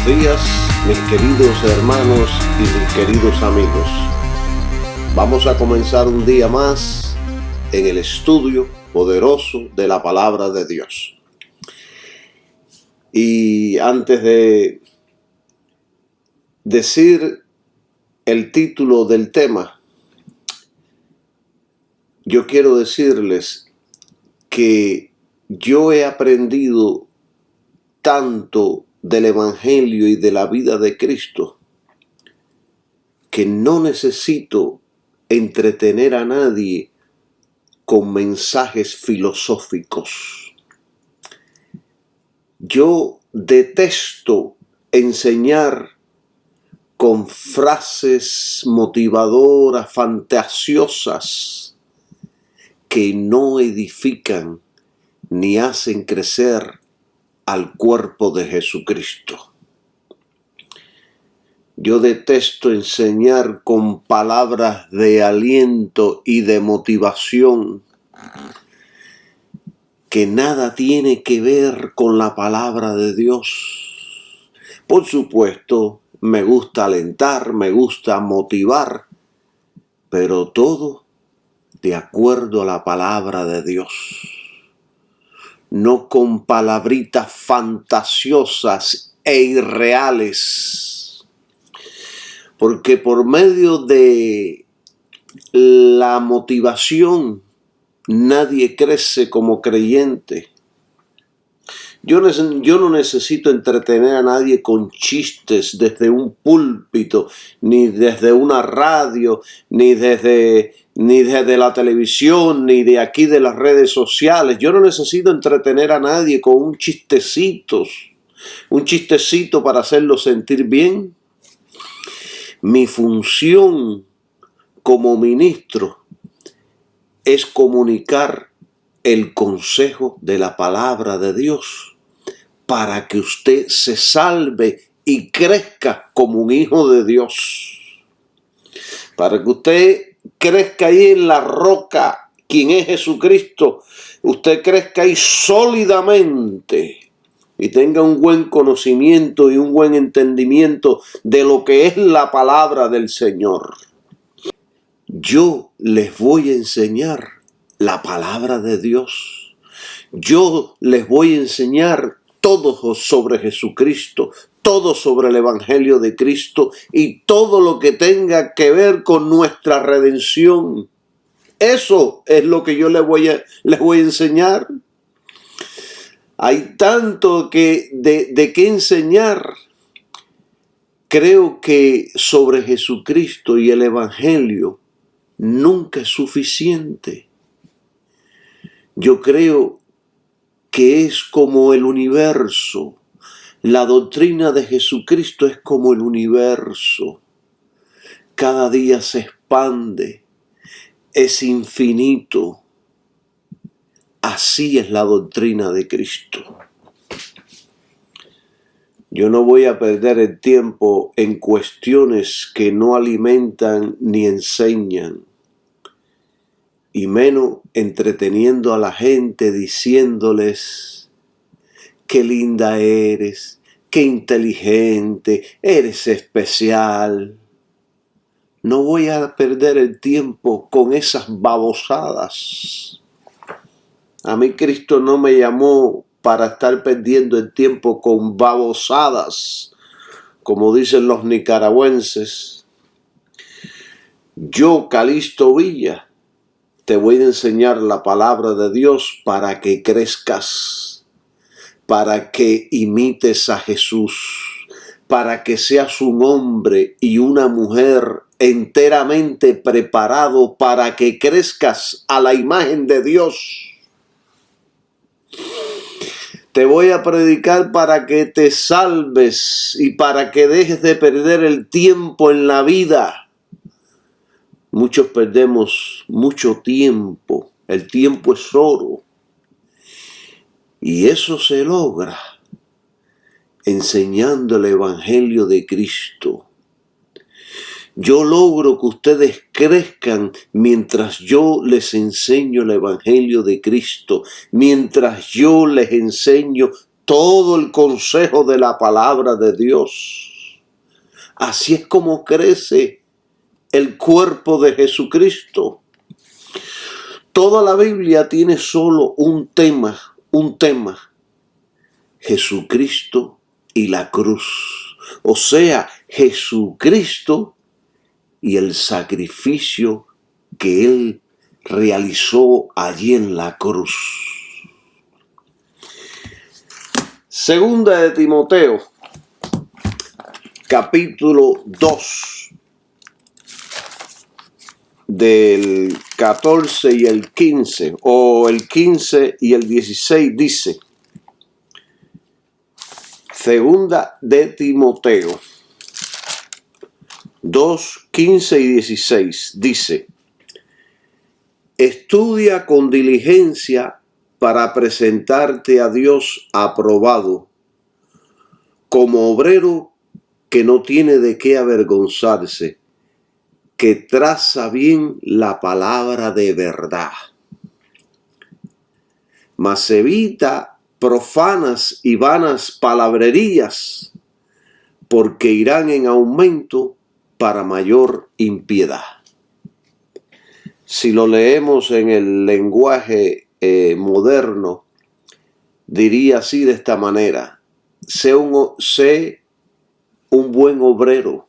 buenos días, mis queridos hermanos y mis queridos amigos. Vamos a comenzar un día más en el estudio poderoso de la palabra de Dios. Y antes de decir el título del tema, yo quiero decirles que yo he aprendido tanto del Evangelio y de la vida de Cristo que no necesito entretener a nadie con mensajes filosóficos. Yo detesto enseñar con frases motivadoras, fantasiosas, que no edifican ni hacen crecer al cuerpo de Jesucristo. Yo detesto enseñar con palabras de aliento y de motivación que nada tiene que ver con la palabra de Dios. Por supuesto, me gusta alentar, me gusta motivar, pero todo de acuerdo a la palabra de Dios. No con palabritas fantasiosas e irreales. Porque por medio de la motivación nadie crece como creyente. Yo no necesito entretener a nadie con chistes desde un púlpito, ni desde una radio, ni desde la televisión, ni de aquí de las redes sociales. Yo no necesito entretener a nadie con un chistecito para hacerlo sentir bien. Mi función como ministro es comunicar el consejo de la palabra de Dios para que usted se salve y crezca como un hijo de Dios. Para que usted crezca ahí en la roca, quien es Jesucristo, usted crezca ahí sólidamente y tenga un buen conocimiento y un buen entendimiento de lo que es la palabra del Señor. Yo les voy a enseñar la palabra de Dios. Yo les voy a enseñar todo sobre Jesucristo, todo sobre el Evangelio de Cristo y todo lo que tenga que ver con nuestra redención. Eso es lo que yo les voy a enseñar. Hay tanto de qué enseñar. Creo que sobre Jesucristo y el Evangelio nunca es suficiente. Yo creo que es como el universo. La doctrina de Jesucristo es como el universo. Cada día se expande, es infinito. Así es la doctrina de Cristo. Yo no voy a perder el tiempo en cuestiones que no alimentan ni enseñan, y menos entreteniendo a la gente diciéndoles qué linda eres, qué inteligente, eres especial. No voy a perder el tiempo con esas babosadas. A mí Cristo no me llamó para estar perdiendo el tiempo con babosadas, como dicen los nicaragüenses. Yo, Calixto Villa, te voy a enseñar la palabra de Dios para que crezcas, para que imites a Jesús, para que seas un hombre y una mujer enteramente preparado para que crezcas a la imagen de Dios. Te voy a predicar para que te salves y para que dejes de perder el tiempo en la vida. Muchos perdemos mucho tiempo. El tiempo es oro. Y eso se logra enseñando el Evangelio de Cristo. Yo logro que ustedes crezcan mientras yo les enseño el Evangelio de Cristo, mientras yo les enseño todo el consejo de la palabra de Dios. Así es como crece el cuerpo de Jesucristo. Toda la Biblia tiene solo un tema, Jesucristo y la cruz. O sea, Jesucristo y el sacrificio que Él realizó allí en la cruz. Segunda de Timoteo, capítulo 2, del 14 y el 15, o el 15 y el 16 dice, Segunda de Timoteo 2, 15 y 16 dice, estudia con diligencia para presentarte a Dios aprobado, como obrero que no tiene de qué avergonzarse, que traza bien la palabra de verdad. Mas evita profanas y vanas palabrerías, porque irán en aumento para mayor impiedad. Si lo leemos en el lenguaje moderno, diría así de esta manera: sé un buen obrero,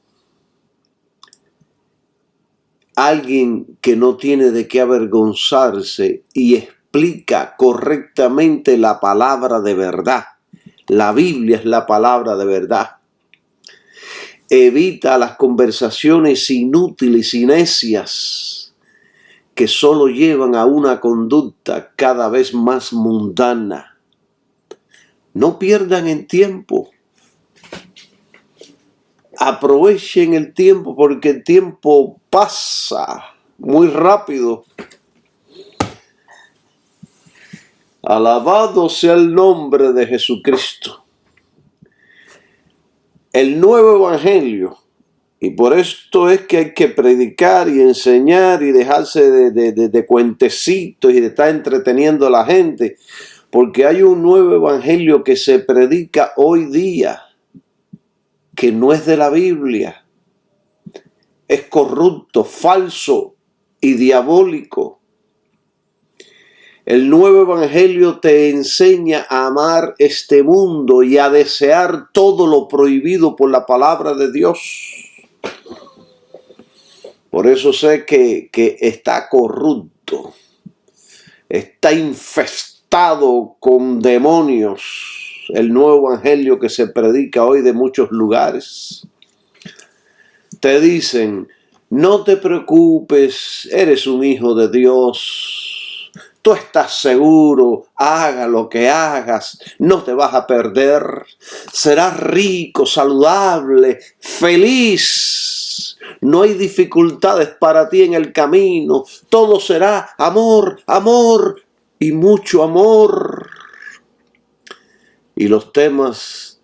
alguien que no tiene de qué avergonzarse y explica correctamente la palabra de verdad. La Biblia es la palabra de verdad. Evita las conversaciones inútiles y necias que solo llevan a una conducta cada vez más mundana. No pierdan el tiempo. Aprovechen el tiempo, porque el tiempo pasa muy rápido. Alabado sea el nombre de Jesucristo. El nuevo evangelio, y por esto es que hay que predicar y enseñar y dejarse de cuentecitos y de estar entreteniendo a la gente, porque hay un nuevo evangelio que se predica hoy día, que no es de la Biblia, es corrupto, falso y diabólico. El nuevo evangelio te enseña a amar este mundo y a desear todo lo prohibido por la palabra de Dios. Por eso sé que está corrupto, está infestado con demonios el nuevo evangelio que se predica hoy de muchos lugares. Te dicen, no te preocupes, eres un hijo de Dios, tú estás seguro, haga lo que hagas, no te vas a perder, serás rico, saludable, feliz, no hay dificultades para ti en el camino, todo será amor, amor y mucho amor. Y los temas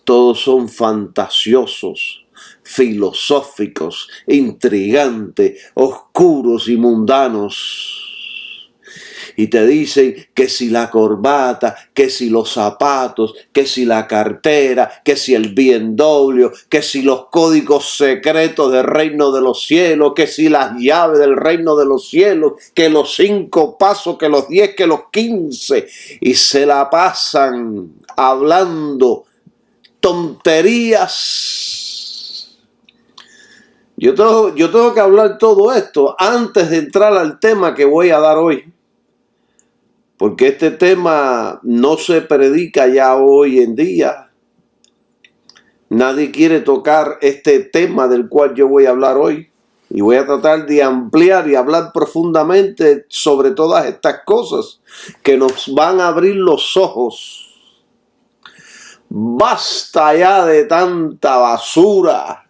todos son fantasiosos, filosóficos, intrigantes, oscuros y mundanos. Y te dicen que si la corbata, que si los zapatos, que si la cartera, que si el BMW, que si los códigos secretos del reino de los cielos, que si las llaves del reino de los cielos, que los 5 pasos, que los 10, que los 15. Y se la pasan hablando tonterías. Yo tengo que hablar todo esto antes de entrar al tema que voy a dar hoy. Porque este tema no se predica ya hoy en día. Nadie quiere tocar este tema del cual yo voy a hablar hoy. Y voy a tratar de ampliar y hablar profundamente sobre todas estas cosas que nos van a abrir los ojos. Basta ya de tanta basura.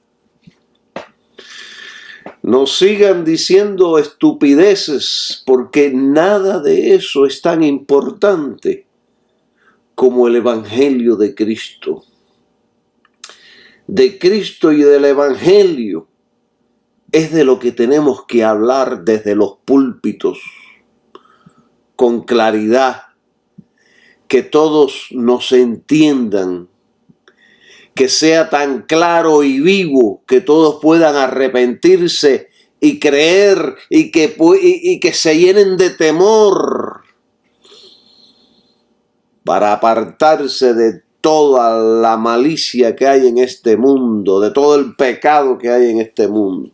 No sigan diciendo estupideces, porque nada de eso es tan importante como el Evangelio de Cristo. De Cristo y del Evangelio es de lo que tenemos que hablar desde los púlpitos, con claridad, que todos nos entiendan, que sea tan claro y vivo que todos puedan arrepentirse y creer y que se llenen de temor para apartarse de toda la malicia que hay en este mundo, de todo el pecado que hay en este mundo.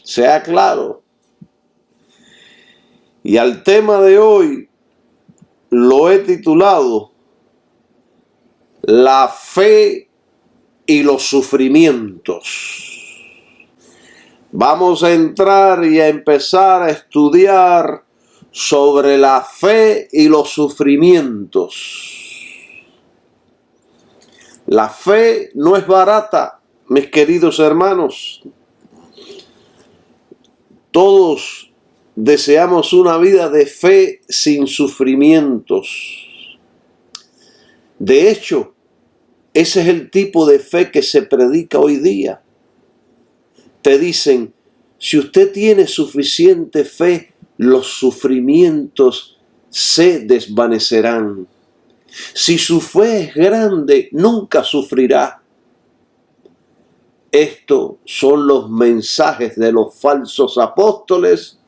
Sea claro. Y al tema de hoy lo he titulado La fe y los sufrimientos. Vamos a entrar y a empezar a estudiar sobre la fe y los sufrimientos. La fe no es barata, mis queridos hermanos. Todos deseamos una vida de fe sin sufrimientos. De hecho, ese es el tipo de fe que se predica hoy día. Te dicen, si usted tiene suficiente fe, los sufrimientos se desvanecerán. Si su fe es grande, nunca sufrirá. Estos son los mensajes de los falsos apóstoles,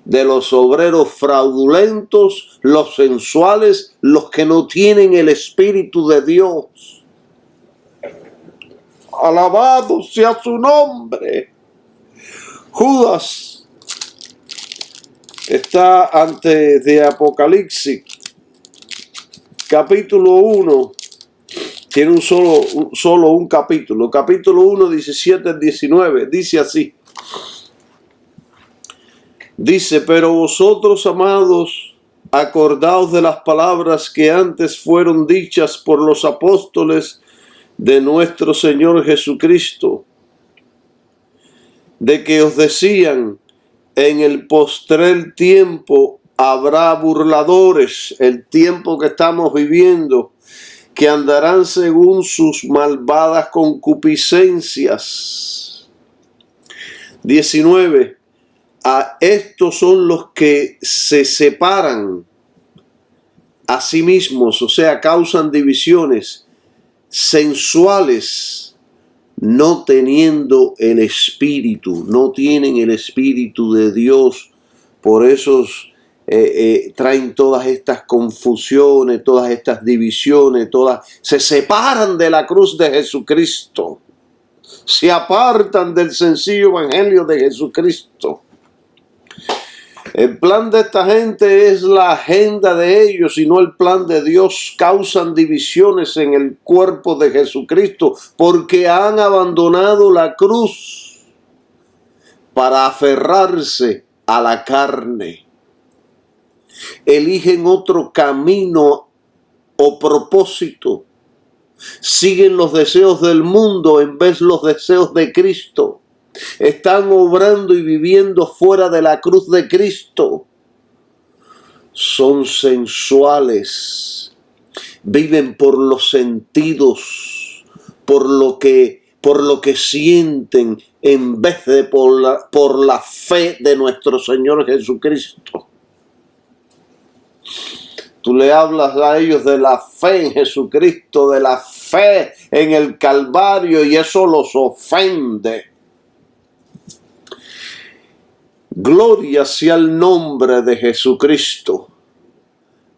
de los obreros fraudulentos, los sensuales, los que no tienen el Espíritu de Dios. Alabado sea su nombre. Judas está antes de Apocalipsis, capítulo 1. Tiene un capítulo. Capítulo 1, 17 al 19. Dice así. Dice, pero vosotros, amados, acordaos de las palabras que antes fueron dichas por los apóstoles de nuestro Señor Jesucristo, de que os decían, en el postrer tiempo habrá burladores, el tiempo que estamos viviendo, que andarán según sus malvadas concupiscencias. 19. A estos son los que se separan a sí mismos, o sea, causan divisiones, sensuales, no teniendo el Espíritu, no tienen el Espíritu de Dios. Por eso traen todas estas confusiones, todas estas divisiones, se separan de la cruz de Jesucristo, se apartan del sencillo evangelio de Jesucristo. El plan de esta gente es la agenda de ellos y no el plan de Dios. Causan divisiones en el cuerpo de Jesucristo porque han abandonado la cruz para aferrarse a la carne. Eligen otro camino o propósito. Siguen los deseos del mundo en vez de los deseos de Cristo. Están obrando y viviendo fuera de la cruz de Cristo. Son sensuales. Viven por los sentidos, por lo que sienten, en vez de por la fe de nuestro Señor Jesucristo. Tú le hablas a ellos de la fe en Jesucristo, de la fe en el Calvario, y eso los ofende. Gloria sea el nombre de Jesucristo.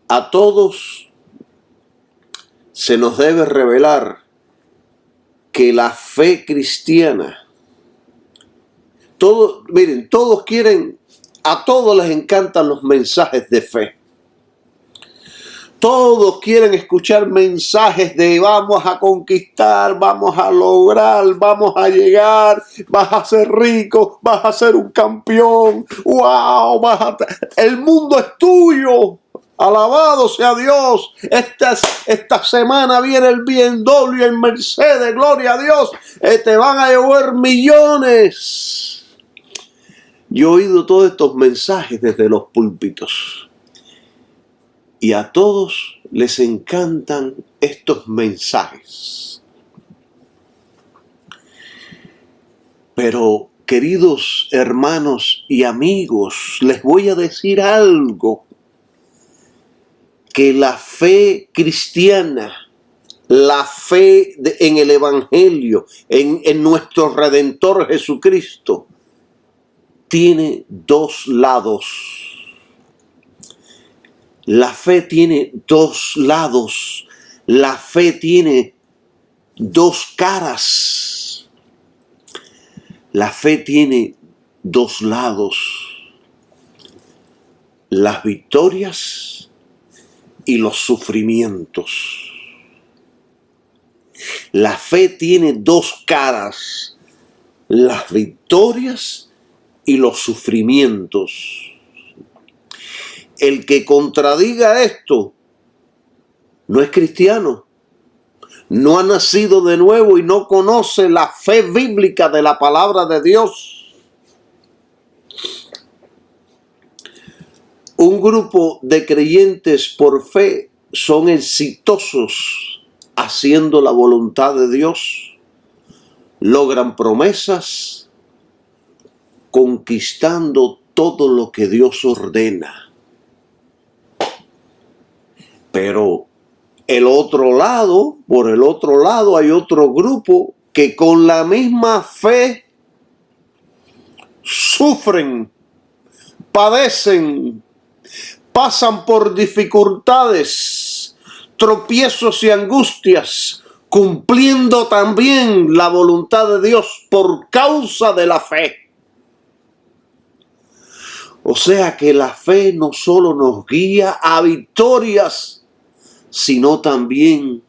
A todos se nos debe revelar que la fe cristiana, todos quieren, a todos les encantan los mensajes de fe. Todos quieren escuchar mensajes de vamos a conquistar, vamos a lograr, vamos a llegar, vas a ser rico, vas a ser un campeón, wow, el mundo es tuyo, alabado sea Dios. Esta semana viene el BMW, el Mercedes, gloria a Dios, te van a llevar millones. Yo he oído todos estos mensajes desde los púlpitos. Y a todos les encantan estos mensajes. Pero, queridos hermanos y amigos, les voy a decir algo que la fe cristiana, la fe en el Evangelio, en nuestro Redentor Jesucristo, tiene dos lados. La fe tiene dos lados. La fe tiene dos caras. La fe tiene dos lados. Las victorias y los sufrimientos. La fe tiene dos caras. Las victorias y los sufrimientos. El que contradiga esto no es cristiano, no ha nacido de nuevo y no conoce la fe bíblica de la palabra de Dios. Un grupo de creyentes por fe son exitosos haciendo la voluntad de Dios, logran promesas, conquistando todo lo que Dios ordena. Pero por el otro lado hay otro grupo que con la misma fe sufren, padecen, pasan por dificultades, tropiezos y angustias, cumpliendo también la voluntad de Dios por causa de la fe. O sea que la fe no solo nos guía a victorias, sino también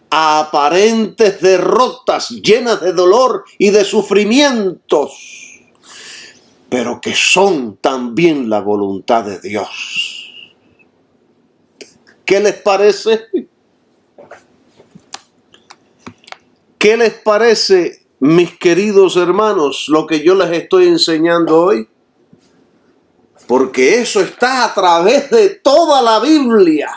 a aparentes derrotas llenas de dolor y de sufrimientos, pero que son también la voluntad de Dios. ¿Qué les parece? ¿Qué les parece, mis queridos hermanos, lo que yo les estoy enseñando hoy? Porque eso está a través de toda la Biblia.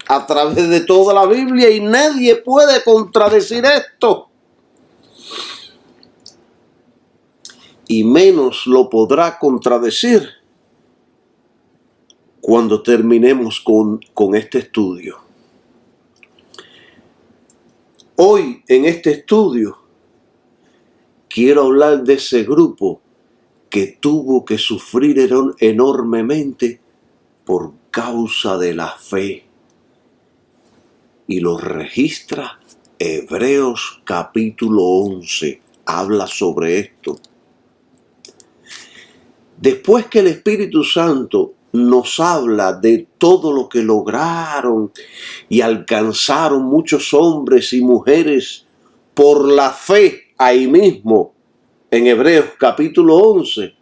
A través de toda la Biblia y nadie puede contradecir esto. Y menos lo podrá contradecir cuando terminemos con este estudio. Hoy en este estudio quiero hablar de ese grupo que tuvo que sufrir enormemente por causa de la fe. Y lo registra Hebreos capítulo 11. Habla sobre esto. Después que el Espíritu Santo nos habla de todo lo que lograron y alcanzaron muchos hombres y mujeres por la fe ahí mismo, en Hebreos capítulo 11,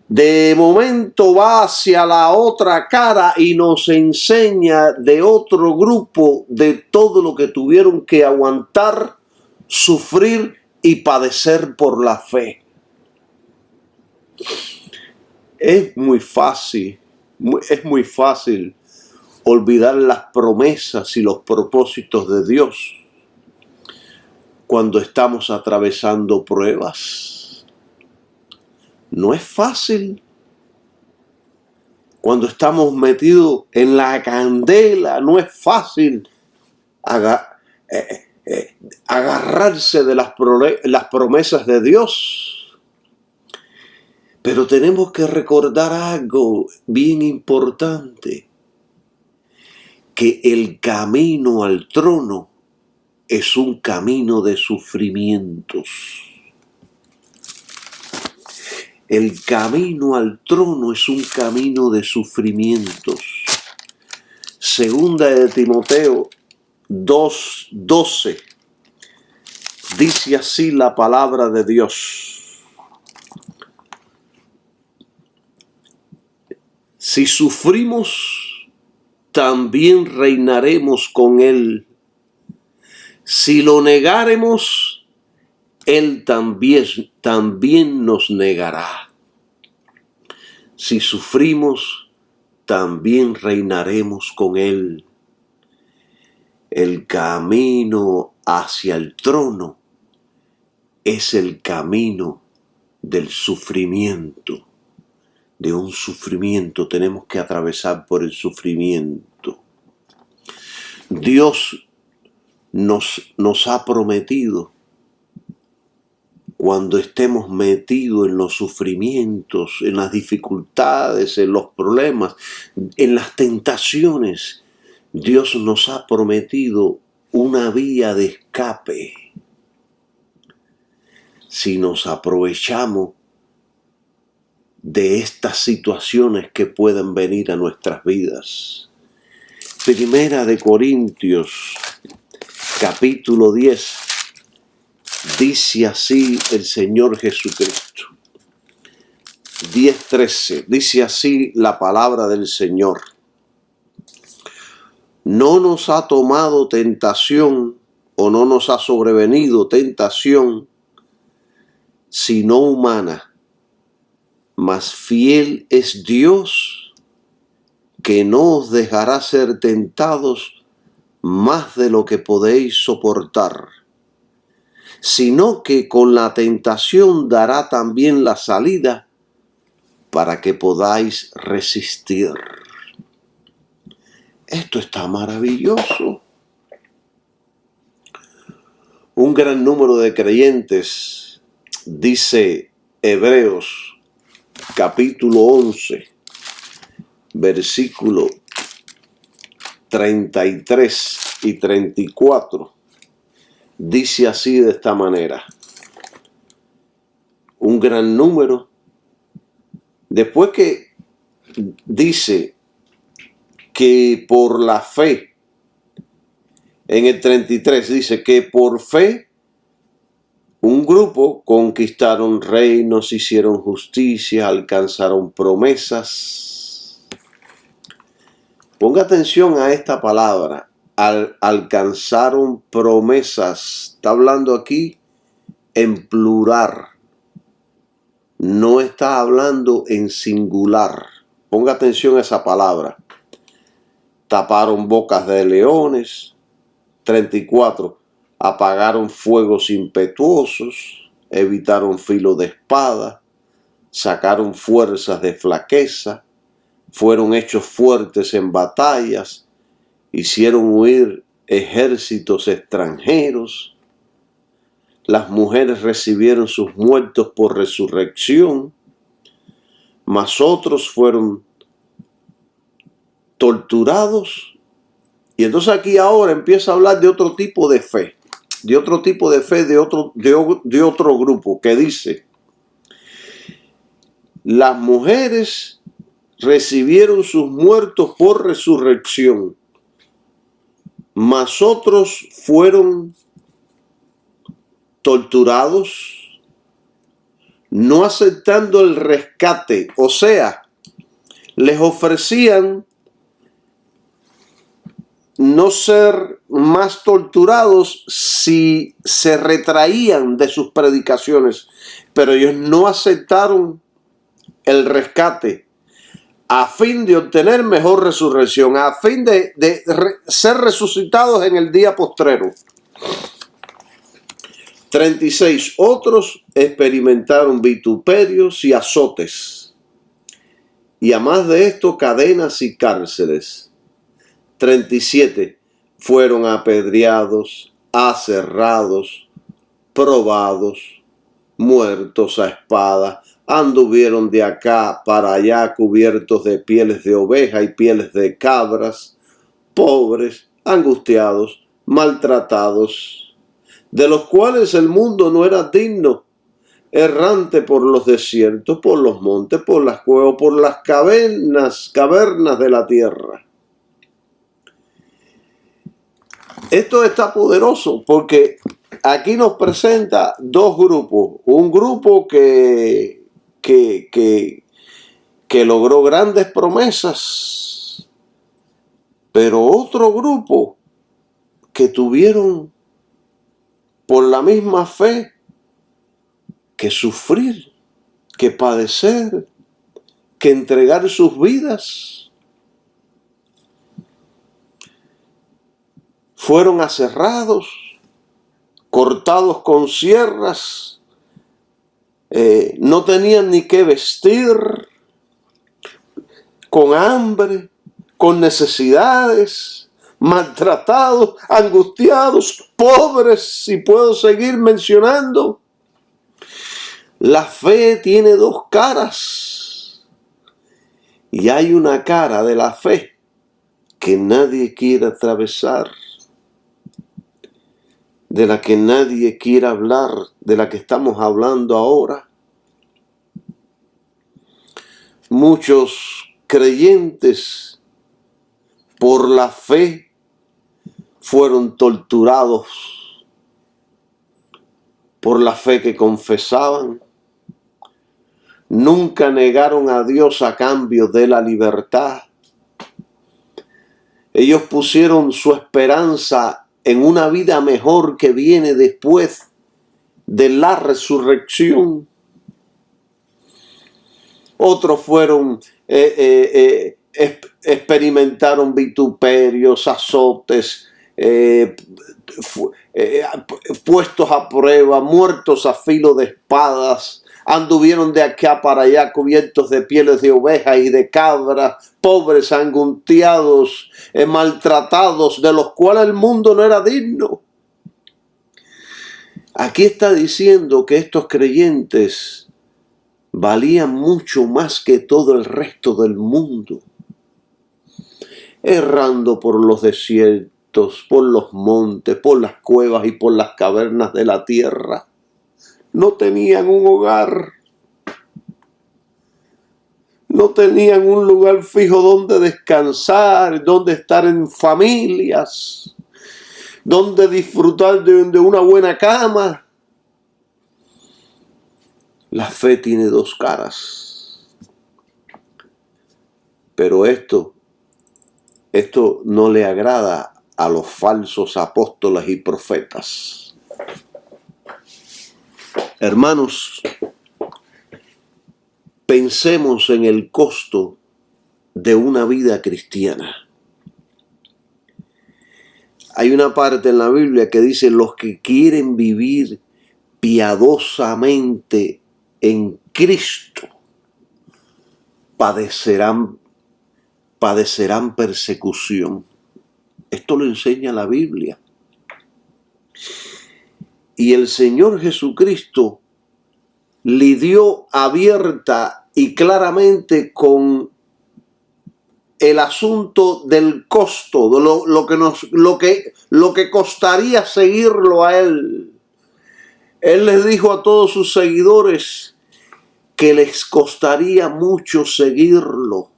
de momento va hacia la otra cara y nos enseña de otro grupo de todo lo que tuvieron que aguantar, sufrir y padecer por la fe. Es muy fácil olvidar las promesas y los propósitos de Dios cuando estamos atravesando pruebas. No es fácil. Cuando estamos metidos en la candela, no es fácil agarrarse de las promesas de Dios. Pero tenemos que recordar algo bien importante, que el camino al trono es un camino de sufrimientos. El camino al trono es un camino de sufrimientos. Segunda de Timoteo 2:12. Dice así la palabra de Dios: si sufrimos, también reinaremos con Él. Si lo negáremos, Él también nos negará. Si sufrimos, también reinaremos con Él. El camino hacia el trono es el camino del sufrimiento, de un sufrimiento, tenemos que atravesar por el sufrimiento. Dios nos ha prometido, cuando estemos metidos en los sufrimientos, en las dificultades, en los problemas, en las tentaciones, Dios nos ha prometido una vía de escape si nos aprovechamos de estas situaciones que pueden venir a nuestras vidas. Primera de Corintios, capítulo 10, dice así el Señor Jesucristo. 10:13, dice así la palabra del Señor. No nos ha tomado tentación o no nos ha sobrevenido tentación sino humana, mas fiel es Dios que no os dejará ser tentados más de lo que podéis soportar, sino que con la tentación dará también la salida para que podáis resistir. Esto está maravilloso. Un gran número de creyentes, dice Hebreos capítulo 11, versículo 33 y 34, dice así de esta manera. Un gran número, después que dice que por la fe, en el 33 dice que por fe un grupo conquistaron reinos, hicieron justicia, alcanzaron promesas. Ponga atención a esta palabra, alcanzaron promesas. Está hablando aquí en plural, no está hablando en singular. Ponga atención a esa palabra. Taparon bocas de leones. 34. Apagaron fuegos impetuosos, evitaron filo de espada, sacaron fuerzas de flaqueza, fueron hechos fuertes en batallas, hicieron huir ejércitos extranjeros. Las mujeres recibieron sus muertos por resurrección, mas otros fueron torturados. Y entonces aquí ahora empieza a hablar de otro tipo de fe, de otro grupo que dice: las mujeres recibieron sus muertos por resurrección, mas otros fueron torturados, no aceptando el rescate. O sea, les ofrecían no ser más torturados si se retraían de sus predicaciones, pero ellos no aceptaron el rescate a fin de obtener mejor resurrección, a fin de ser resucitados en el día postrero. 36. Otros experimentaron vituperios y azotes, y a más de esto cadenas y cárceles. 37. Fueron apedreados, aserrados, probados, muertos a espada, anduvieron de acá para allá cubiertos de pieles de oveja y pieles de cabras, pobres, angustiados, maltratados, de los cuales el mundo no era digno, errante por los desiertos, por los montes, por las cuevas, por las cavernas de la tierra. Esto está poderoso porque aquí nos presenta dos grupos. Un grupo que logró grandes promesas, pero otro grupo que tuvieron por la misma fe que sufrir, que padecer, que entregar sus vidas. Fueron aserrados, cortados con sierras, no tenían ni qué vestir, con hambre, con necesidades, maltratados, angustiados, pobres, y puedo seguir mencionando. La fe tiene dos caras, y hay una cara de la fe que nadie quiere atravesar, de la que nadie quiere hablar, de la que estamos hablando ahora. Muchos creyentes por la fe fueron torturados por la fe que confesaban. Nunca negaron a Dios a cambio de la libertad. Ellos pusieron su esperanza en una vida mejor que viene después de la resurrección. Otros experimentaron vituperios, azotes, puestos a prueba, muertos a filo de espadas. Anduvieron de acá para allá cubiertos de pieles de ovejas y de cabras, pobres, angustiados, maltratados, de los cuales el mundo no era digno. Aquí está diciendo que estos creyentes valían mucho más que todo el resto del mundo, errando por los desiertos, por los montes, por las cuevas y por las cavernas de la tierra. No tenían un hogar, no tenían un lugar fijo donde descansar, donde estar en familias, donde disfrutar de una buena cama. La fe tiene dos caras, pero esto no le agrada a los falsos apóstoles y profetas. Hermanos, pensemos en el costo de una vida cristiana. Hay una parte en la Biblia que dice: los que quieren vivir piadosamente en Cristo padecerán persecución. Esto lo enseña la Biblia. Y el Señor Jesucristo lidió abierta y claramente con el asunto del costo, de lo que costaría seguirlo a Él. Él les dijo a todos sus seguidores que les costaría mucho seguirlo.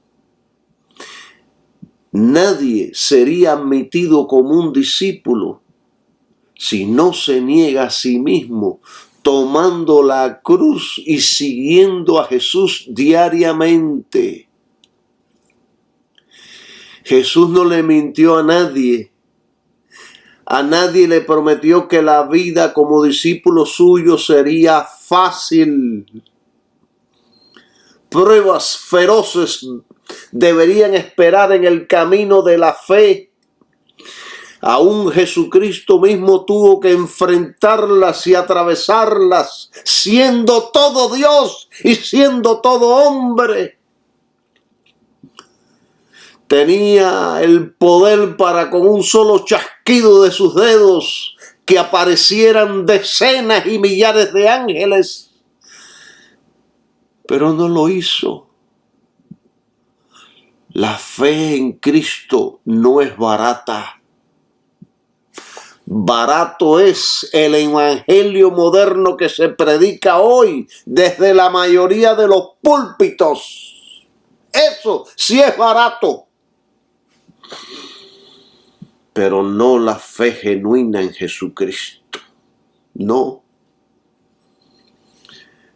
Nadie sería admitido como un discípulo si no se niega a sí mismo, tomando la cruz y siguiendo a Jesús diariamente. Jesús no le mintió a nadie. A nadie le prometió que la vida como discípulo suyo sería fácil. Pruebas feroces deberían esperar en el camino de la fe. Aún Jesucristo mismo tuvo que enfrentarlas y atravesarlas, siendo todo Dios y siendo todo hombre. Tenía el poder para, con un solo chasquido de sus dedos, que aparecieran decenas y millares de ángeles. Pero no lo hizo. La fe en Cristo no es barata. Barato es el evangelio moderno que se predica hoy desde la mayoría de los púlpitos. Eso sí es barato. Pero no la fe genuina en Jesucristo. No.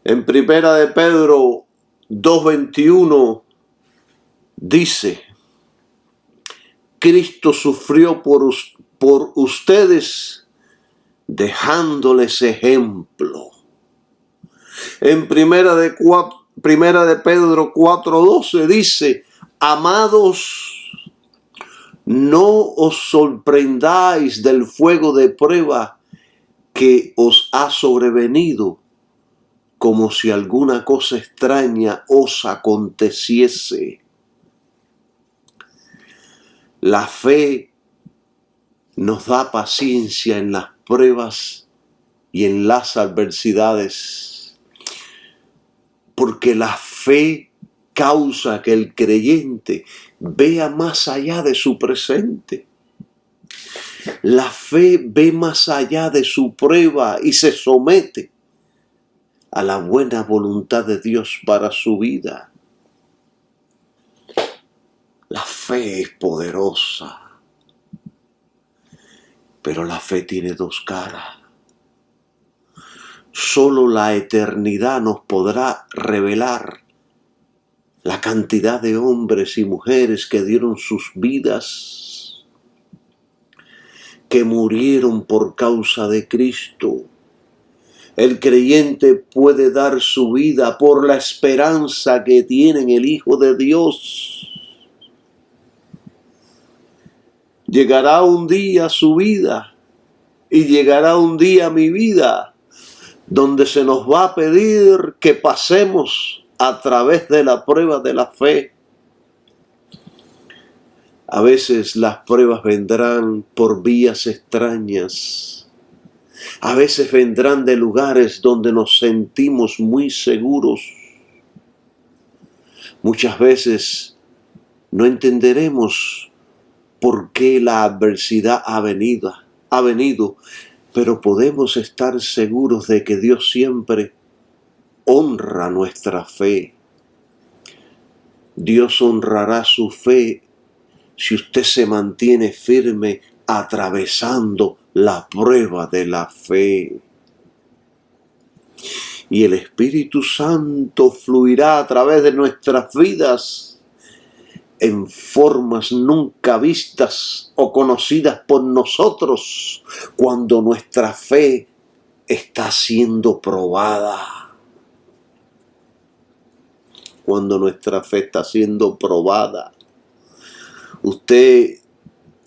En Primera de Pedro 2:21 dice: Cristo sufrió por ustedes, dejándoles ejemplo. En Primera de Pedro 4:12 dice: amados, no os sorprendáis del fuego de prueba que os ha sobrevenido, como si alguna cosa extraña os aconteciese. La fe nos da paciencia en las pruebas y en las adversidades, porque la fe causa que el creyente vea más allá de su presente. La fe ve más allá de su prueba y se somete a la buena voluntad de Dios para su vida. La fe es poderosa, pero la fe tiene dos caras. Solo la eternidad nos podrá revelar la cantidad de hombres y mujeres que dieron sus vidas, que murieron por causa de Cristo. El creyente puede dar su vida por la esperanza que tiene en el Hijo de Dios. Llegará un día su vida y llegará un día mi vida, donde se nos va a pedir que pasemos a través de la prueba de la fe. A veces las pruebas vendrán por vías extrañas. A veces vendrán de lugares donde nos sentimos muy seguros. Muchas veces no entenderemos por qué la adversidad ha venido, pero podemos estar seguros de que Dios siempre honra nuestra fe. Dios honrará su fe si usted se mantiene firme atravesando la prueba de la fe. Y el Espíritu Santo fluirá a través de nuestras vidas en formas nunca vistas o conocidas por nosotros cuando nuestra fe está siendo probada. Cuando nuestra fe está siendo probada, usted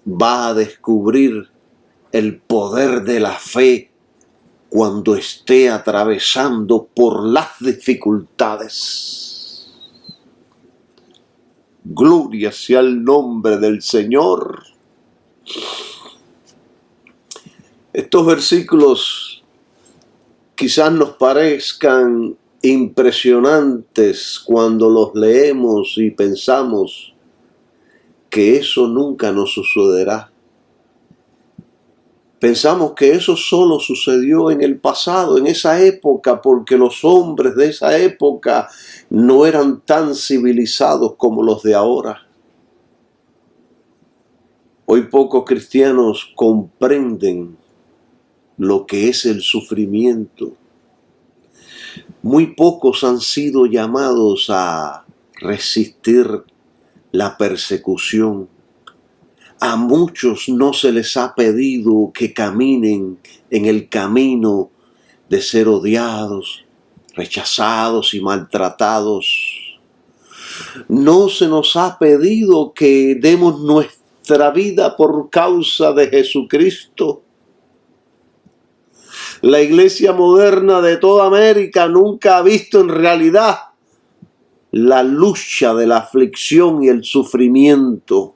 va a descubrir el poder de la fe cuando esté atravesando por las dificultades. Gloria sea el nombre del Señor. Estos versículos quizás nos parezcan impresionantes cuando los leemos y pensamos que eso nunca nos sucederá. Pensamos que eso solo sucedió en el pasado, en esa época, porque los hombres de esa época no eran tan civilizados como los de ahora. Hoy pocos cristianos comprenden lo que es el sufrimiento. Muy pocos han sido llamados a resistir la persecución. A muchos no se les ha pedido que caminen en el camino de ser odiados, rechazados y maltratados. No se nos ha pedido que demos nuestra vida por causa de Jesucristo. La iglesia moderna de toda América nunca ha visto en realidad la lucha de la aflicción y el sufrimiento.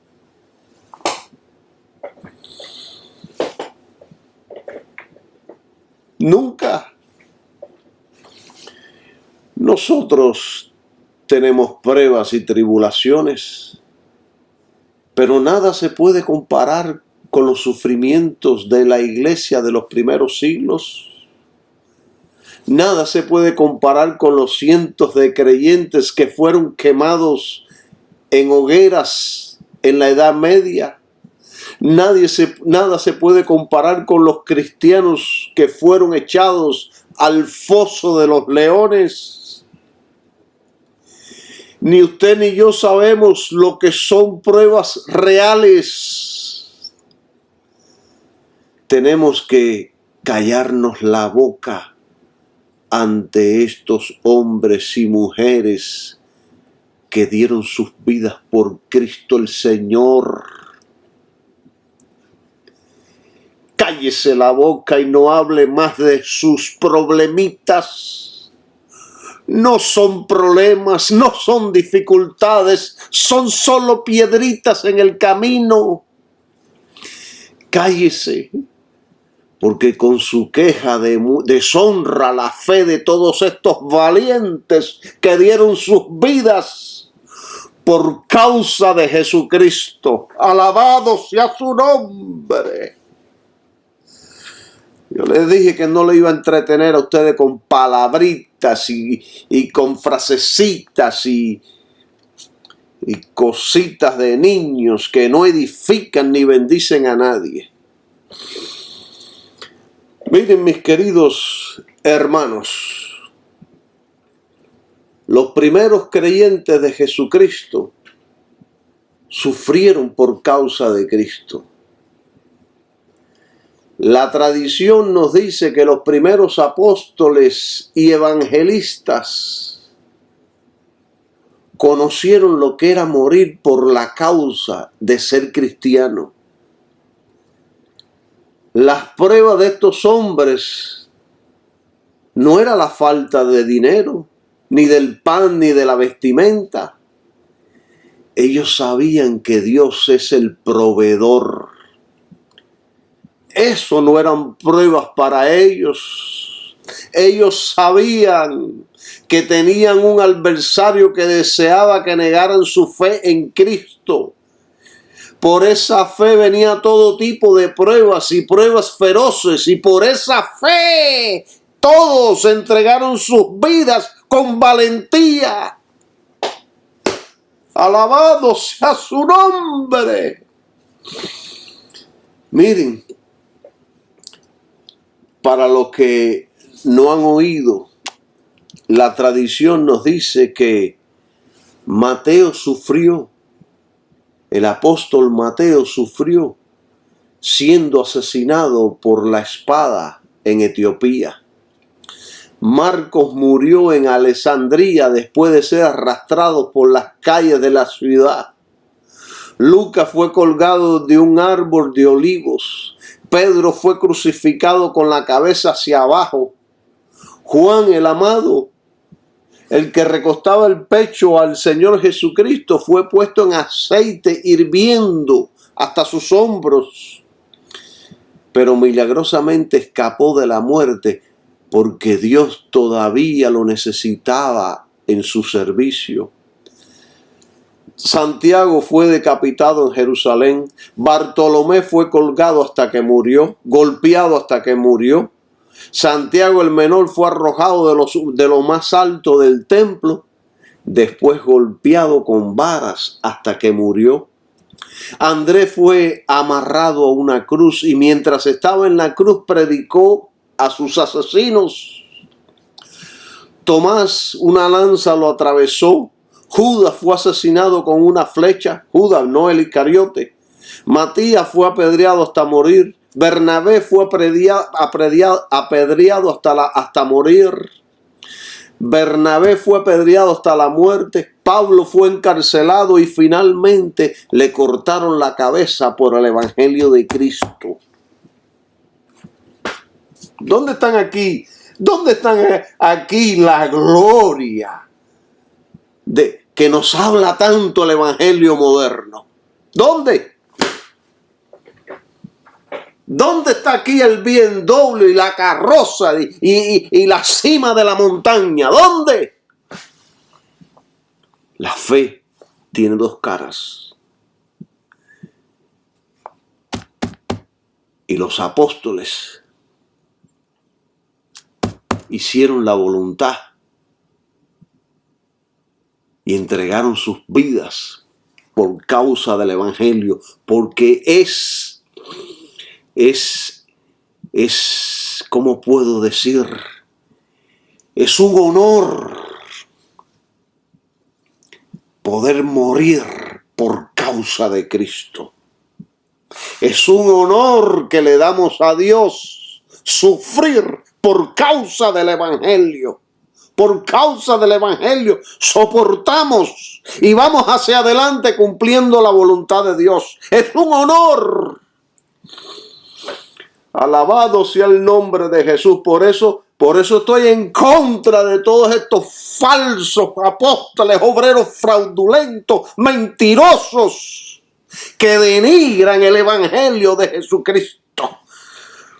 Nunca. Nosotros tenemos pruebas y tribulaciones, pero nada se puede comparar con los sufrimientos de la iglesia de los primeros siglos. Nada se puede comparar con los cientos de creyentes que fueron quemados en hogueras en la Edad Media. Nada se puede comparar con los cristianos que fueron echados al foso de los leones. Ni usted ni yo sabemos lo que son pruebas reales. Tenemos que callarnos la boca ante estos hombres y mujeres que dieron sus vidas por Cristo el Señor. Cállese la boca y no hable más de sus problemitas. no son problemas, no son dificultades, son solo piedritas en el camino. Cállese, porque con su queja deshonra la fe de todos estos valientes que dieron sus vidas por causa de Jesucristo. Alabado sea su nombre. Yo les dije que no le iba a entretener a ustedes con palabritas y con frasecitas y cositas de niños que no edifican ni bendicen a nadie. Miren, mis queridos hermanos, los primeros creyentes de Jesucristo sufrieron por causa de Cristo. La tradición nos dice que los primeros apóstoles y evangelistas conocieron lo que era morir por la causa de ser cristiano. Las pruebas de estos hombres no era la falta de dinero, ni del pan, ni de la vestimenta. Ellos sabían que Dios es el proveedor. Eso no eran pruebas para ellos. Ellos sabían que tenían un adversario que deseaba que negaran su fe en Cristo. Por esa fe venía todo tipo de pruebas y pruebas feroces, y por esa fe todos entregaron sus vidas con valentía. Alabado sea su nombre. Miren, para los que no han oído, la tradición nos dice que Mateo sufrió, el apóstol Mateo sufrió siendo asesinado por la espada en Etiopía. Marcos murió en Alejandría después de ser arrastrado por las calles de la ciudad. Lucas fue colgado de un árbol de olivos. Pedro fue crucificado con la cabeza hacia abajo. Juan el amado, el que recostaba el pecho al Señor Jesucristo, fue puesto en aceite hirviendo hasta sus hombros. Pero milagrosamente escapó de la muerte porque Dios todavía lo necesitaba en su servicio. Santiago fue decapitado en Jerusalén. Bartolomé fue colgado hasta que murió, golpeado hasta que murió. Santiago el menor fue arrojado de lo más alto del templo, después golpeado con varas hasta que murió. Andrés fue amarrado a una cruz y mientras estaba en la cruz predicó a sus asesinos. Tomás, una lanza lo atravesó. Judas fue asesinado con una flecha. Judas, no el Iscariote. Matías fue apedreado hasta morir. Bernabé fue apedreado hasta morir. Bernabé fue apedreado hasta la muerte. Pablo fue encarcelado y finalmente le cortaron la cabeza por el evangelio de Cristo. ¿Dónde están aquí? ¿Dónde están aquí la gloria de que nos habla tanto el evangelio moderno? ¿Dónde? ¿Dónde está aquí el bien doble y la carroza y la cima de la montaña? ¿Dónde? La fe tiene dos caras. Y los apóstoles hicieron la voluntad y entregaron sus vidas por causa del evangelio, porque ¿cómo puedo decir? Es un honor poder morir por causa de Cristo. Es un honor que le damos a Dios sufrir por causa del evangelio. Por causa del evangelio soportamos y vamos hacia adelante cumpliendo la voluntad de Dios. Es un honor. Alabado sea el nombre de Jesús. Por eso Por eso estoy en contra de todos estos falsos apóstoles, obreros fraudulentos, mentirosos, que denigran el evangelio de Jesucristo.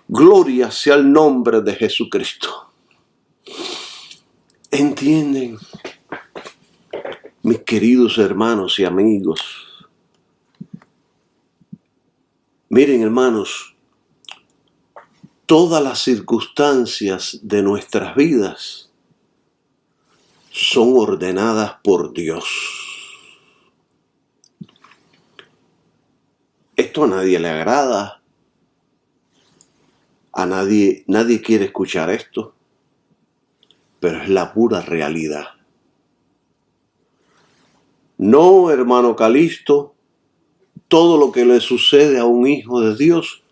Gloria sea el nombre de Jesucristo. ¿Entienden? Mis queridos hermanos y amigos. Miren, hermanos, todas las circunstancias de nuestras vidas son ordenadas por Dios. Esto a nadie le agrada. A nadie quiere escuchar esto. Pero es la pura realidad. No, hermano Calixto, todo lo que le sucede a un hijo de Dios,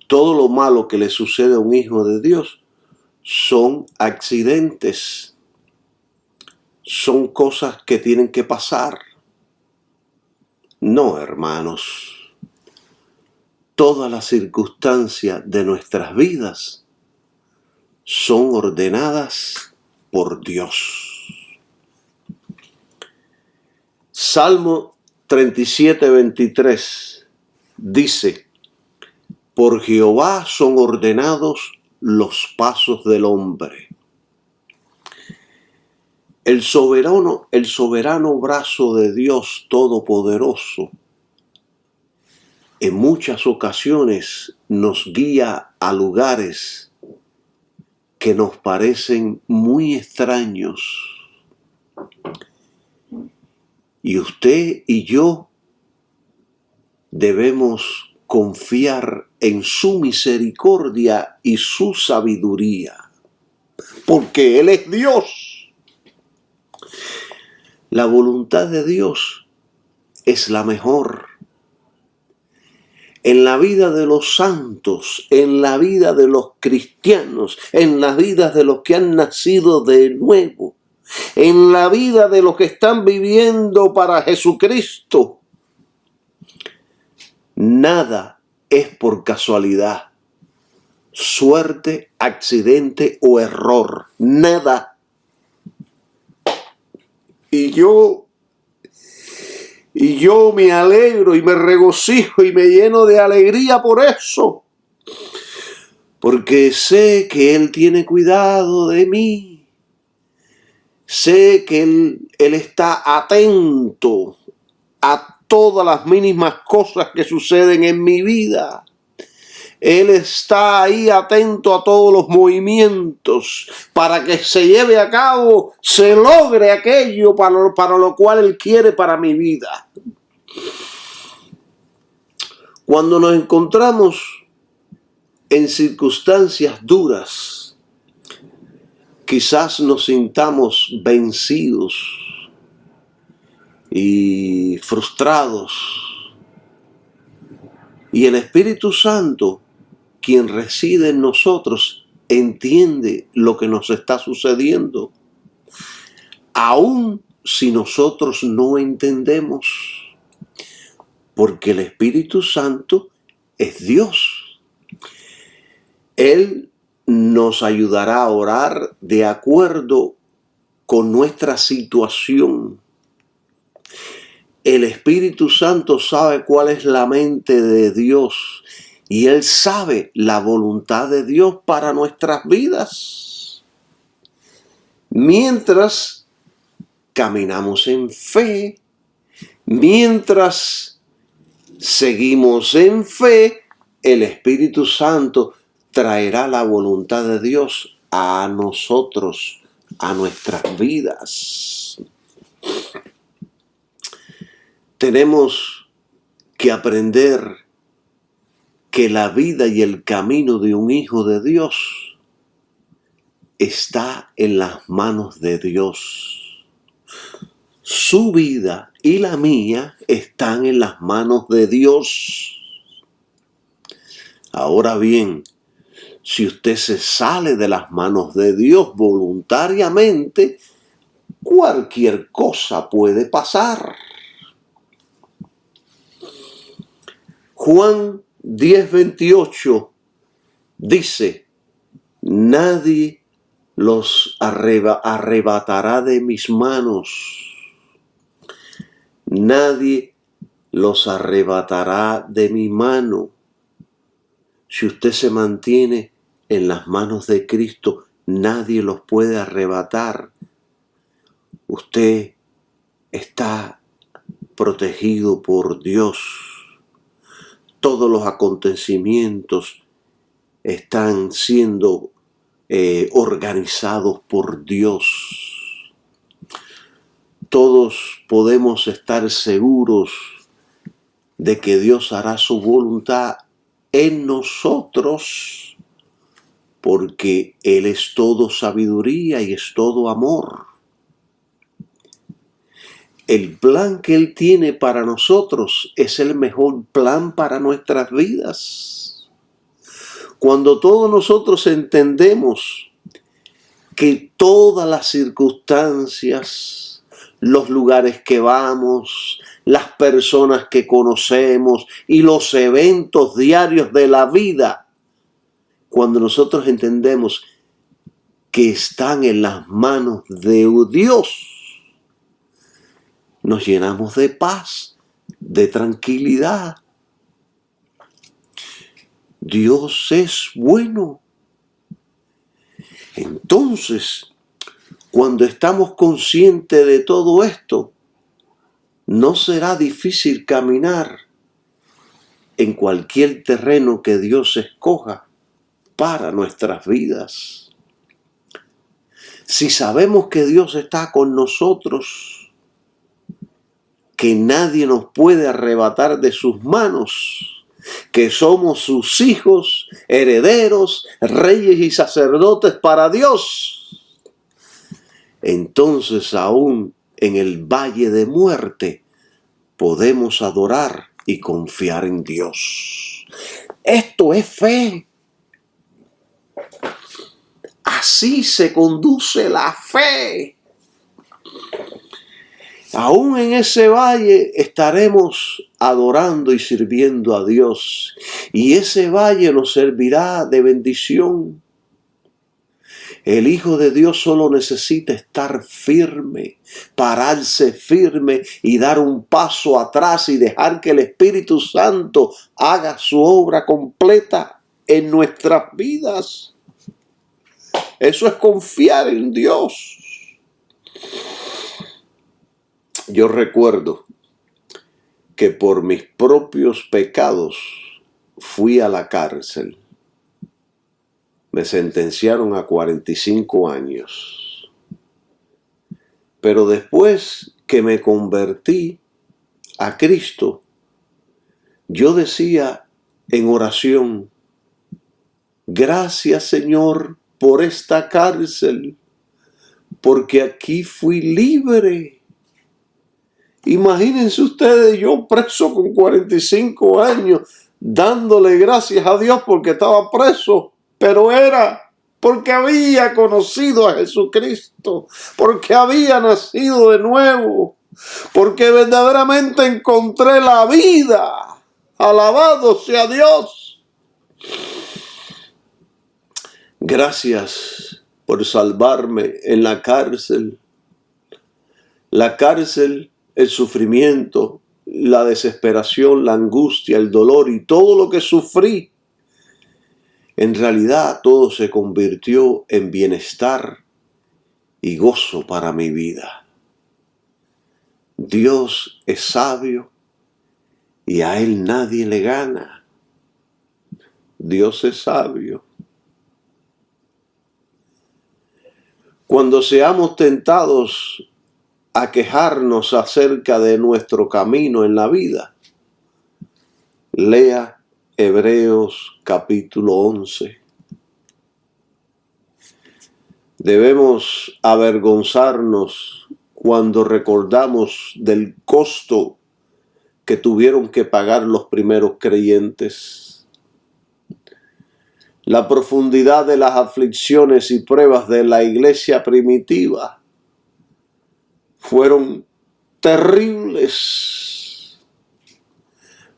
todo lo malo que le sucede a un hijo de Dios, son accidentes, son cosas que tienen que pasar. No, hermanos, todas las circunstancias de nuestras vidas son ordenadas por Dios. Salmo 37:23 dice: por Jehová son ordenados los pasos del hombre. El soberano brazo de Dios Todopoderoso en muchas ocasiones nos guía a lugares que nos parecen muy extraños. Y usted y yo debemos confiar en su misericordia y su sabiduría, porque Él es Dios. La voluntad de Dios es la mejor. En la vida de los santos, en la vida de los cristianos, en la vida de los que han nacido de nuevo, en la vida de los que están viviendo para Jesucristo, nada es por casualidad, suerte, accidente o error. Nada. Y yo me alegro y me regocijo y me lleno de alegría por eso. Porque sé que Él tiene cuidado de mí. Sé que Él está atento a todas las mínimas cosas que suceden en mi vida. Él está ahí atento a todos los movimientos para que se lleve a cabo, se logre aquello para lo cual Él quiere para mi vida. Cuando nos encontramos en circunstancias duras, quizás nos sintamos vencidos y frustrados. Y el Espíritu Santo, quien reside en nosotros, entiende lo que nos está sucediendo, aun si nosotros no entendemos, porque el Espíritu Santo es Dios. Él nos ayudará a orar de acuerdo con nuestra situación. El Espíritu Santo sabe cuál es la mente de Dios y Él sabe la voluntad de Dios para nuestras vidas. Mientras caminamos en fe, mientras seguimos en fe, el Espíritu Santo traerá la voluntad de Dios a nosotros, a nuestras vidas. Tenemos que aprender que la vida y el camino de un hijo de Dios está en las manos de Dios. Su vida y la mía están en las manos de Dios. Ahora bien, si usted se sale de las manos de Dios voluntariamente, cualquier cosa puede pasar. Juan 10:28 dice: Nadie los arrebatará de mis manos. Nadie los arrebatará de mi mano. Si usted se mantiene en las manos de Cristo, nadie los puede arrebatar. Usted está protegido por Dios. Todos los acontecimientos están siendo organizados por Dios. Todos podemos estar seguros de que Dios hará su voluntad en nosotros, porque Él es todo sabiduría y es todo amor. El plan que Él tiene para nosotros es el mejor plan para nuestras vidas. Cuando todos nosotros entendemos que todas las circunstancias, los lugares que vamos, las personas que conocemos y los eventos diarios de la vida, cuando nosotros entendemos que están en las manos de Dios, nos llenamos de paz, de tranquilidad. Dios es bueno. Entonces, cuando estamos conscientes de todo esto, no será difícil caminar en cualquier terreno que Dios escoja para nuestras vidas. Si sabemos que Dios está con nosotros, que nadie nos puede arrebatar de sus manos, que somos sus hijos, herederos, reyes y sacerdotes para Dios, entonces aún en el valle de muerte podemos adorar y confiar en Dios. Esto es fe. Así se conduce la fe. Aún en ese valle estaremos adorando y sirviendo a Dios. Y ese valle nos servirá de bendición. El Hijo de Dios solo necesita estar firme, pararse firme y dar un paso atrás y dejar que el Espíritu Santo haga su obra completa en nuestras vidas. Eso es confiar en Dios. Yo recuerdo que por mis propios pecados fui a la cárcel. Me sentenciaron a 45 años. Pero después que me convertí a Cristo, yo decía en oración: gracias, Señor, por esta cárcel, porque aquí fui libre. Imagínense ustedes, yo preso con 45 años, dándole gracias a Dios porque estaba preso, pero era porque había conocido a Jesucristo, porque había nacido de nuevo, porque verdaderamente encontré la vida. Alabado sea Dios. Gracias por salvarme en la cárcel. La cárcel, el sufrimiento, la desesperación, la angustia, el dolor y todo lo que sufrí, en realidad todo se convirtió en bienestar y gozo para mi vida. Dios es sabio y a Él nadie le gana. Dios es sabio. Cuando seamos tentados a quejarnos acerca de nuestro camino en la vida, lea Hebreos capítulo 11. Debemos avergonzarnos cuando recordamos del costo que tuvieron que pagar los primeros creyentes. La profundidad de las aflicciones y pruebas de la iglesia primitiva fueron terribles,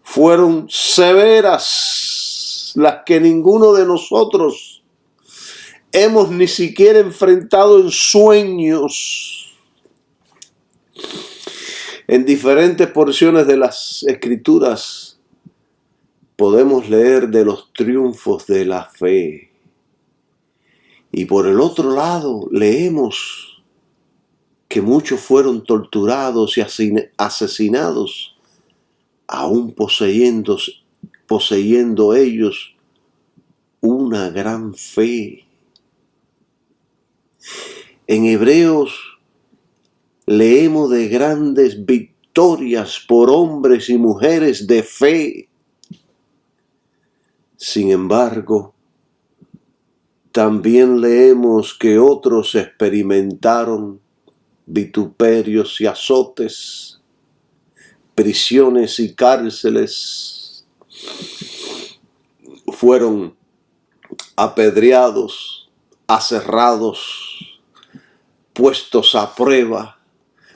fueron severas, las que ninguno de nosotros hemos ni siquiera enfrentado en sueños. En diferentes porciones de las Escrituras podemos leer de los triunfos de la fe. Y por el otro lado leemos que muchos fueron torturados y asesinados, aún poseyendo ellos una gran fe. En Hebreos leemos de grandes victorias por hombres y mujeres de fe. Sin embargo, también leemos que otros experimentaron vituperios y azotes, prisiones y cárceles, fueron apedreados, aserrados, puestos a prueba,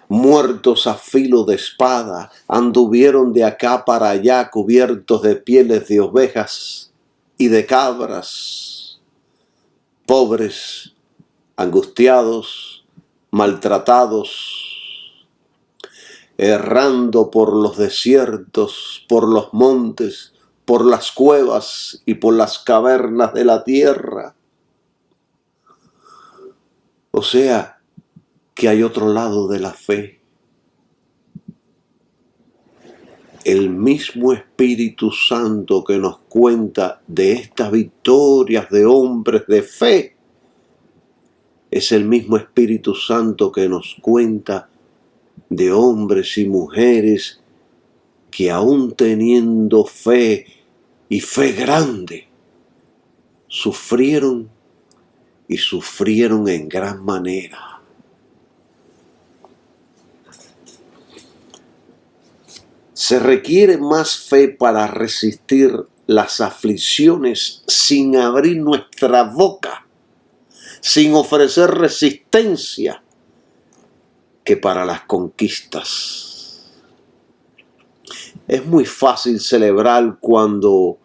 muertos a filo de espada, anduvieron de acá para allá cubiertos de pieles de ovejas y de cabras, pobres, angustiados, maltratados, errando por los desiertos, por los montes, por las cuevas y por las cavernas de la tierra. O sea, que hay otro lado de la fe. El mismo Espíritu Santo que nos cuenta de estas victorias de hombres de fe, es el mismo Espíritu Santo que nos cuenta de hombres y mujeres que aún teniendo fe y fe grande, sufrieron y sufrieron en gran manera. Se requiere más fe para resistir las aflicciones sin abrir nuestra boca, sin ofrecer resistencia, que para las conquistas. Es muy fácil celebrar cuando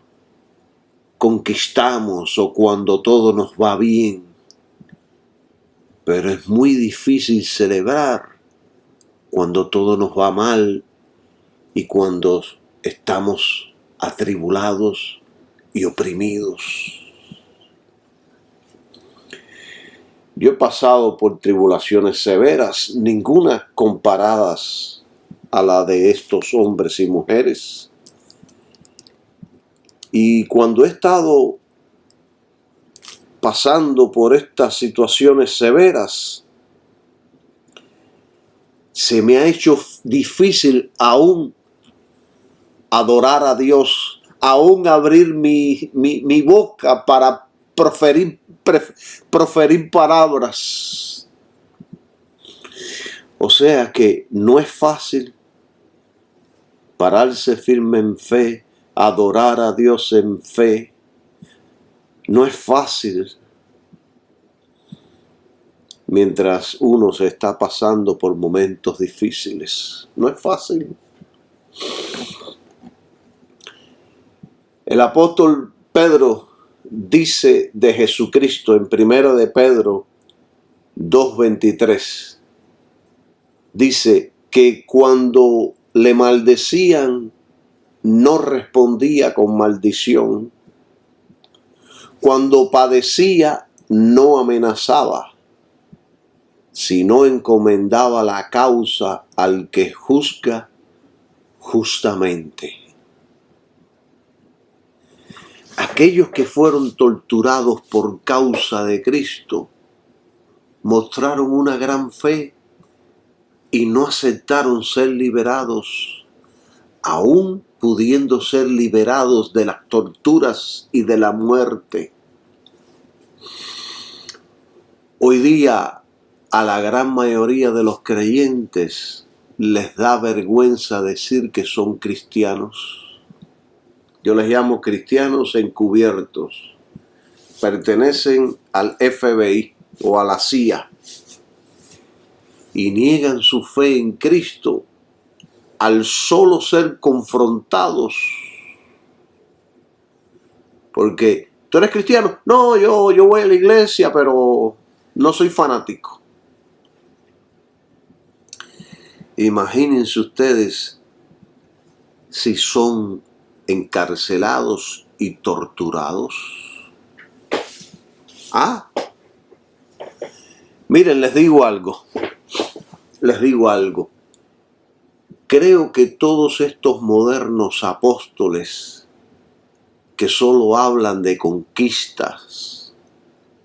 conquistamos o cuando todo nos va bien, pero es muy difícil celebrar cuando todo nos va mal y cuando estamos atribulados y oprimidos. Yo he pasado por tribulaciones severas, ninguna comparadas a la de estos hombres y mujeres. Y cuando he estado pasando por estas situaciones severas, se me ha hecho difícil aún adorar a Dios, aún abrir mi boca para proferir palabras. O sea que no es fácil pararse firme en fe, adorar a Dios en fe. No es fácil mientras uno se está pasando por momentos difíciles. No es fácil. El apóstol Pedro dice de Jesucristo en 1 de Pedro 2:23. Dice que cuando le maldecían, no respondía con maldición. Cuando padecía, no amenazaba, sino encomendaba la causa al que juzga justamente. Aquellos que fueron torturados por causa de Cristo mostraron una gran fe y no aceptaron ser liberados, aún pudiendo ser liberados de las torturas y de la muerte. Hoy día a la gran mayoría de los creyentes les da vergüenza decir que son cristianos. Yo les llamo cristianos encubiertos. Pertenecen al FBI o a la CIA y niegan su fe en Cristo al solo ser confrontados. Porque ¿Tú eres cristiano? No, yo voy a la iglesia, pero no soy fanático. Imagínense ustedes si son encarcelados y torturados. Miren, les digo algo. Creo que todos estos modernos apóstoles que solo hablan de conquistas,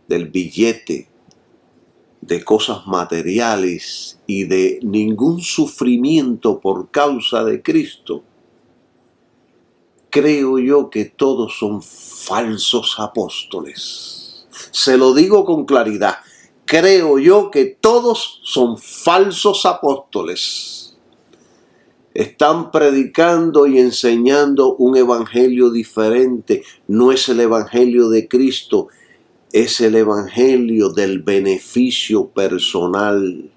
del billete, de cosas materiales y de ningún sufrimiento por causa de Cristo, creo yo que todos son falsos apóstoles. Se lo digo con claridad. Creo yo que todos son falsos apóstoles. Están predicando y enseñando un evangelio diferente. No es el evangelio de Cristo, es el evangelio del beneficio personal.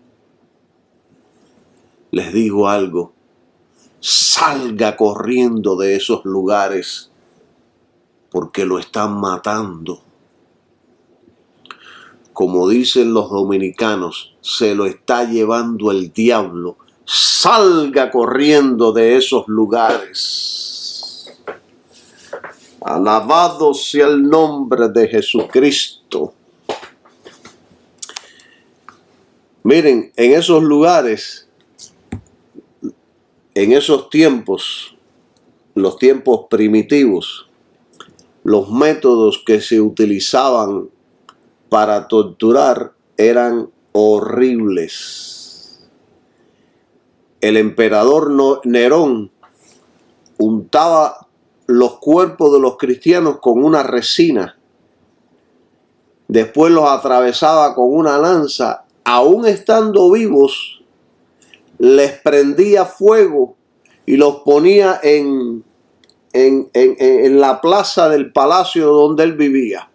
Les digo algo. Salga corriendo de esos lugares porque lo están matando. Como dicen los dominicanos, se lo está llevando el diablo. Salga corriendo de esos lugares. Alabado sea el nombre de Jesucristo. Miren, en esos lugares, en esos tiempos, los tiempos primitivos, los métodos que se utilizaban para torturar eran horribles. El emperador Nerón untaba los cuerpos de los cristianos con una resina. Después los atravesaba con una lanza. Aún estando vivos, les prendía fuego y los ponía en la plaza del palacio donde él vivía.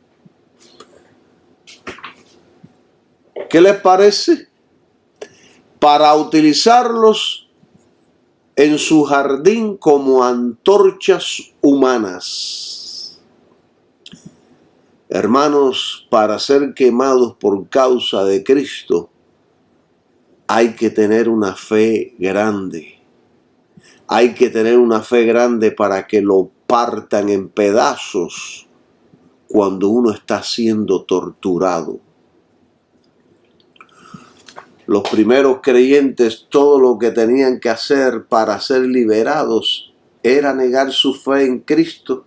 ¿Qué les parece? Para utilizarlos en su jardín como antorchas humanas. Hermanos, para ser quemados por causa de Cristo, hay que tener una fe grande. Hay que tener una fe grande para que lo partan en pedazos cuando uno está siendo torturado. Los primeros creyentes, todo lo que tenían que hacer para ser liberados era negar su fe en Cristo,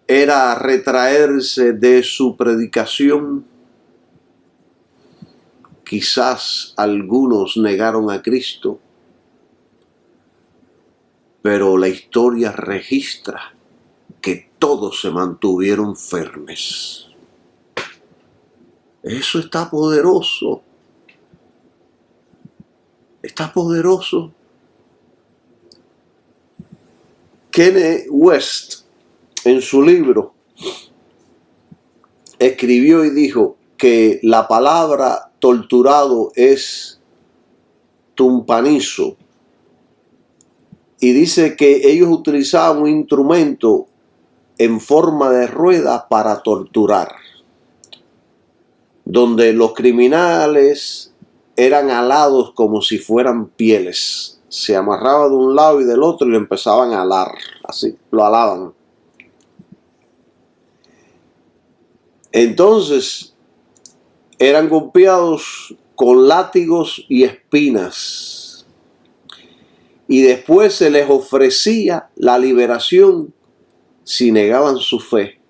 era retraerse de su predicación. Quizás algunos negaron a Cristo, pero la historia registra que todos se mantuvieron firmes. Eso está poderoso. Está poderoso. Kenneth West, en su libro, escribió y dijo que la palabra torturado es tumpanizo. Y dice que ellos utilizaban un instrumento en forma de rueda para torturar, donde los criminales eran alados como si fueran pieles. Se amarraba de un lado y del otro y lo empezaban a alar. Así, lo alaban. Entonces, eran golpeados con látigos y espinas. Y después se les ofrecía la liberación si negaban su fe.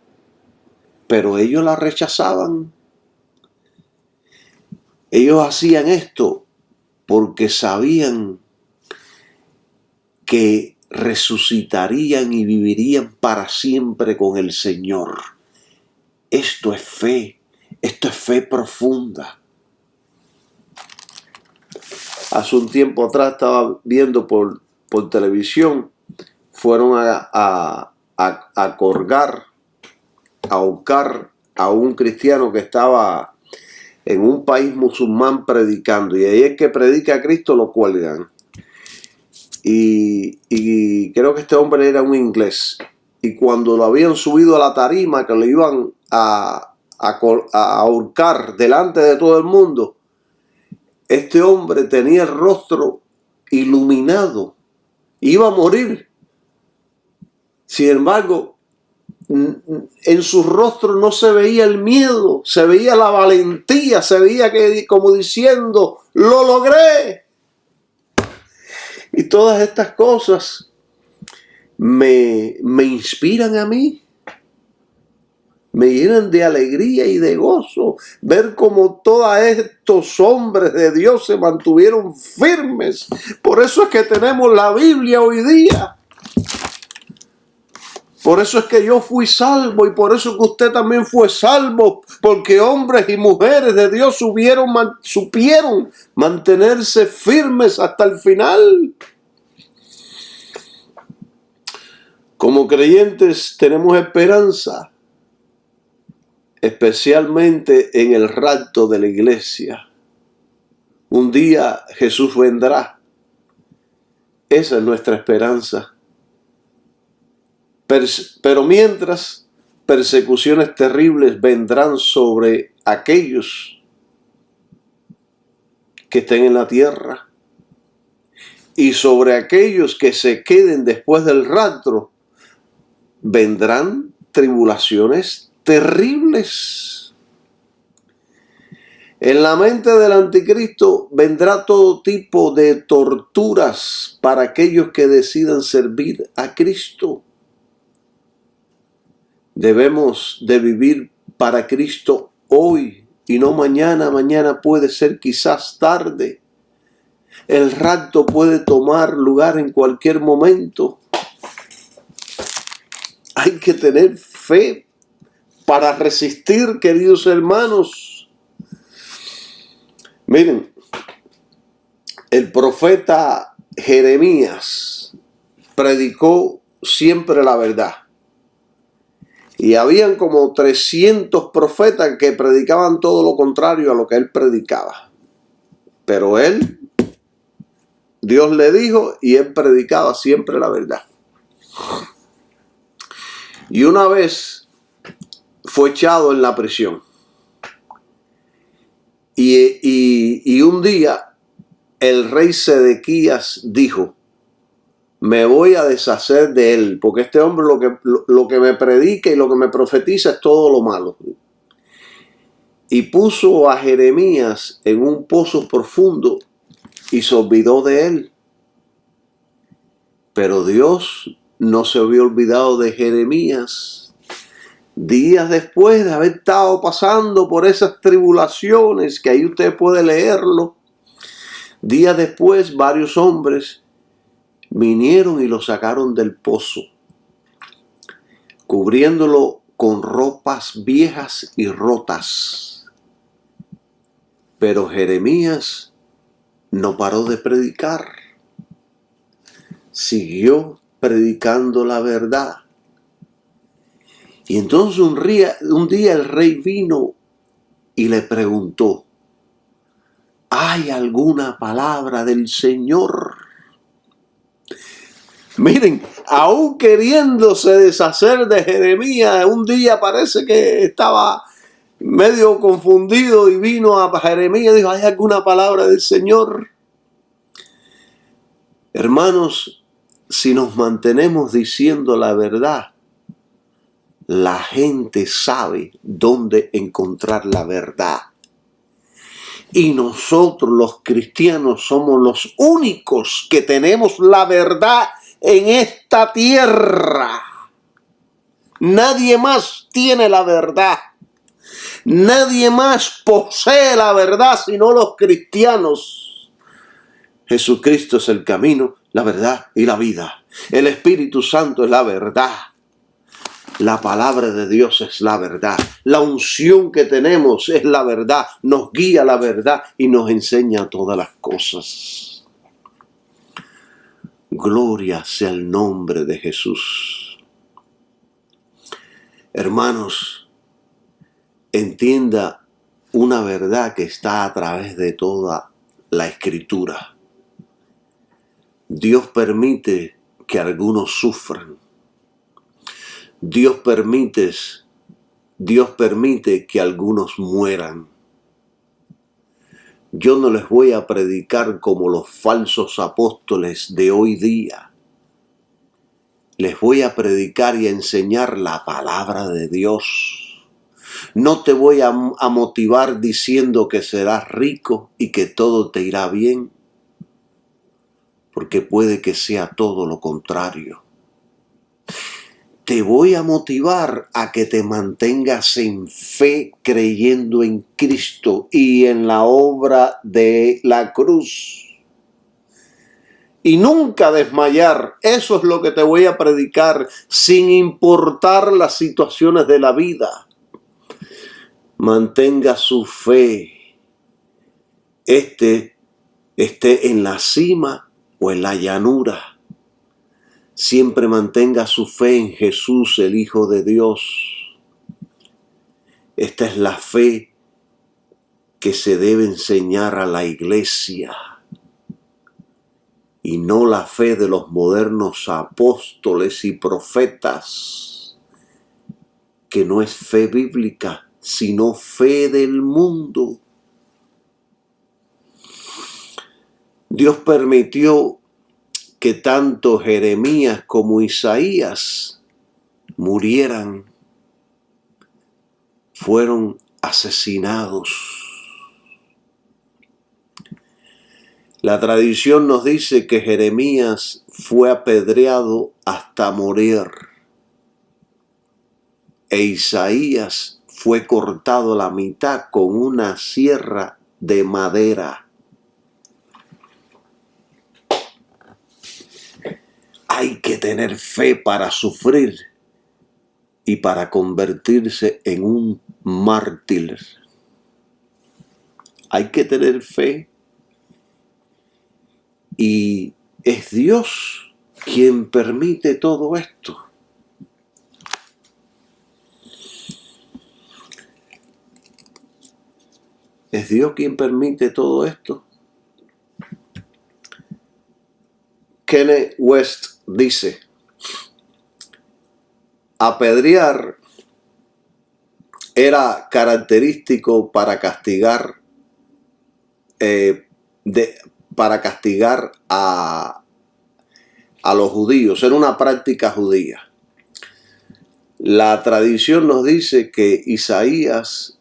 Pero ellos la rechazaban. Ellos hacían esto porque sabían que resucitarían y vivirían para siempre con el Señor. Esto es fe profunda. Hace un tiempo atrás estaba viendo por televisión, fueron a ahorcar a un cristiano que estaba en un país musulmán predicando, y ahí el que predica a Cristo lo cuelgan. Y creo que este hombre era un inglés, y cuando lo habían subido a la tarima que lo iban a ahorcar delante de todo el mundo, este hombre tenía el rostro iluminado, iba a morir. Sin embargo, en su rostro no se veía el miedo, se veía la valentía, se veía que como diciendo, lo logré. Y todas estas cosas me inspiran a mí, me llenan de alegría y de gozo ver cómo todos estos hombres de Dios se mantuvieron firmes. Por eso es que tenemos la Biblia hoy día. Por eso es que yo fui salvo y por eso que usted también fue salvo, porque hombres y mujeres de Dios supieron mantenerse firmes hasta el final. Como creyentes tenemos esperanza, especialmente en el rapto de la iglesia. Un día Jesús vendrá. Esa es nuestra esperanza. Pero mientras, persecuciones terribles vendrán sobre aquellos que estén en la tierra y sobre aquellos que se queden después del rapto vendrán tribulaciones terribles. En la mente del anticristo vendrá todo tipo de torturas para aquellos que decidan servir a Cristo. Debemos de vivir para Cristo hoy y no mañana. Mañana puede ser quizás tarde. El rapto puede tomar lugar en cualquier momento. Hay que tener fe para resistir, queridos hermanos. Miren, el profeta Jeremías predicó siempre la verdad. Y habían como 300 profetas que predicaban todo lo contrario a lo que él predicaba. Pero él, Dios le dijo y él predicaba siempre la verdad. Y una vez fue echado en la prisión. Y un día el rey Sedequías dijo, me voy a deshacer de él, porque este hombre lo que me predica y lo que me profetiza es todo lo malo. Y puso a Jeremías en un pozo profundo y se olvidó de él. Pero Dios no se había olvidado de Jeremías. Días después de haber estado pasando por esas tribulaciones, que ahí usted puede leerlo, días después varios hombres vinieron y lo sacaron del pozo, cubriéndolo con ropas viejas y rotas. Pero Jeremías no paró de predicar. Siguió predicando la verdad. Y entonces un día el rey vino y le preguntó, ¿hay alguna palabra del Señor? Miren, aún queriéndose deshacer de Jeremías, un día parece que estaba medio confundido y vino a Jeremías y dijo, ¿hay alguna palabra del Señor? Hermanos, si nos mantenemos diciendo la verdad, la gente sabe dónde encontrar la verdad. Y nosotros los cristianos somos los únicos que tenemos la verdad en esta tierra. Nadie más tiene la verdad. Nadie más posee la verdad sino los cristianos. Jesucristo es el camino, la verdad y la vida. El Espíritu Santo es la verdad. La palabra de Dios es la verdad. La unción que tenemos es la verdad. Nos guía la verdad y nos enseña todas las cosas. Gloria sea el nombre de Jesús. Hermanos, entienda una verdad que está a través de toda la Escritura. Dios permite que algunos sufran. Dios permite que algunos mueran. Yo no les voy a predicar como los falsos apóstoles de hoy día. Les voy a predicar y a enseñar la palabra de Dios. No te voy a motivar diciendo que serás rico y que todo te irá bien, porque puede que sea todo lo contrario. Te voy a motivar a que te mantengas en fe, creyendo en Cristo y en la obra de la cruz. Y nunca desmayar. Eso es lo que te voy a predicar, sin importar las situaciones de la vida. Mantenga su fe. Esté en la cima o en la llanura. Siempre mantenga su fe en Jesús, el Hijo de Dios. Esta es la fe que se debe enseñar a la iglesia. Y no la fe de los modernos apóstoles y profetas, que no es fe bíblica, sino fe del mundo. Dios permitió que tanto Jeremías como Isaías murieran, fueron asesinados. La tradición nos dice que Jeremías fue apedreado hasta morir e Isaías fue cortado a la mitad con una sierra de madera. Hay que tener fe para sufrir y para convertirse en un mártir. Hay que tener fe. Y es Dios quien permite todo esto. Es Dios quien permite todo esto. Kenneth West dice: apedrear era característico para castigar a los judíos. Era una práctica judía. La tradición nos dice que Isaías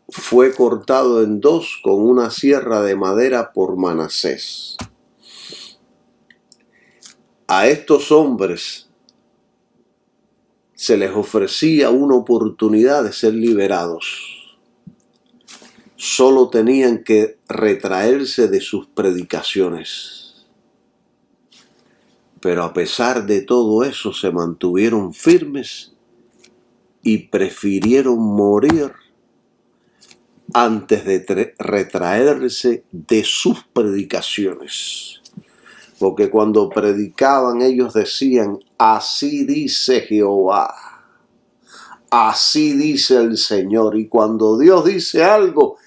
fue cortado en dos con una sierra de madera por Manasés. A estos hombres se les ofrecía una oportunidad de ser liberados. Solo tenían que retraerse de sus predicaciones. Pero a pesar de todo eso, se mantuvieron firmes y prefirieron morir antes de retraerse de sus predicaciones. Porque cuando predicaban ellos decían: así dice Jehová, así dice el Señor. Y cuando Dios dice algo,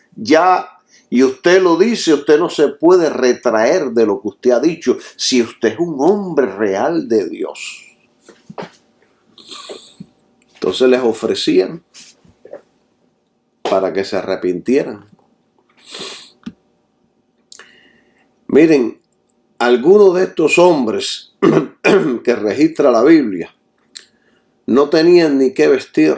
y usted lo dice, usted no se puede retraer de lo que usted ha dicho si usted es un hombre real de Dios. Entonces les ofrecían para que se arrepintieran. Miren, algunos de estos hombres que registra la Biblia no tenían ni qué vestir,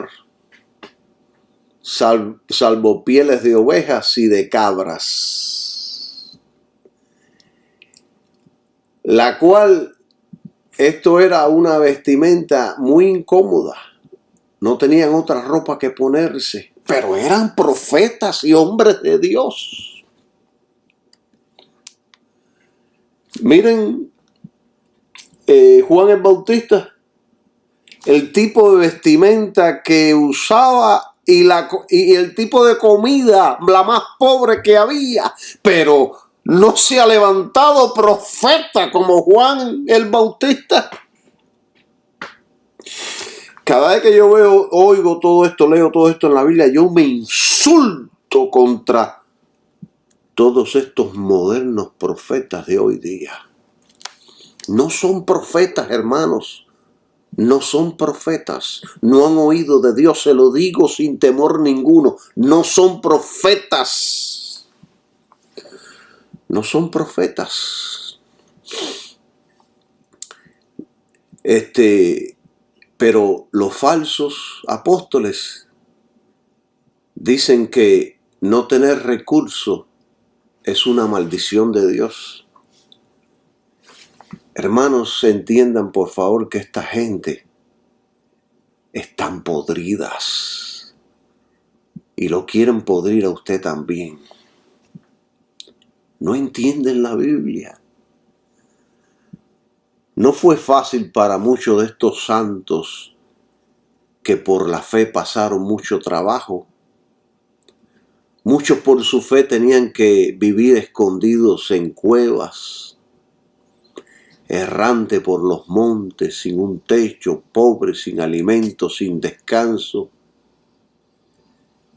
salvo pieles de ovejas y de cabras. La cual, esto era una vestimenta muy incómoda. No tenían otra ropa que ponerse, pero eran profetas y hombres de Dios. Miren, Juan el Bautista, el tipo de vestimenta que usaba y el tipo de comida, la más pobre que había, pero no se ha levantado profeta como Juan el Bautista. Cada vez que yo oigo todo esto, leo todo esto en la Biblia, yo me insulto contra todos estos modernos profetas de hoy día. No son profetas, hermanos. no son profetas, no han oído de Dios, se lo digo sin temor ninguno, no son profetas, no son profetas. Pero los falsos apóstoles dicen que no tener recursos es una maldición de Dios. Hermanos, entiendan por favor que esta gente están podridas y lo quieren podrir a usted también. No entienden la Biblia. No fue fácil para muchos de estos santos que por la fe pasaron mucho trabajo. Muchos por su fe tenían que vivir escondidos en cuevas, errante por los montes, sin un techo, pobre, sin alimento, sin descanso.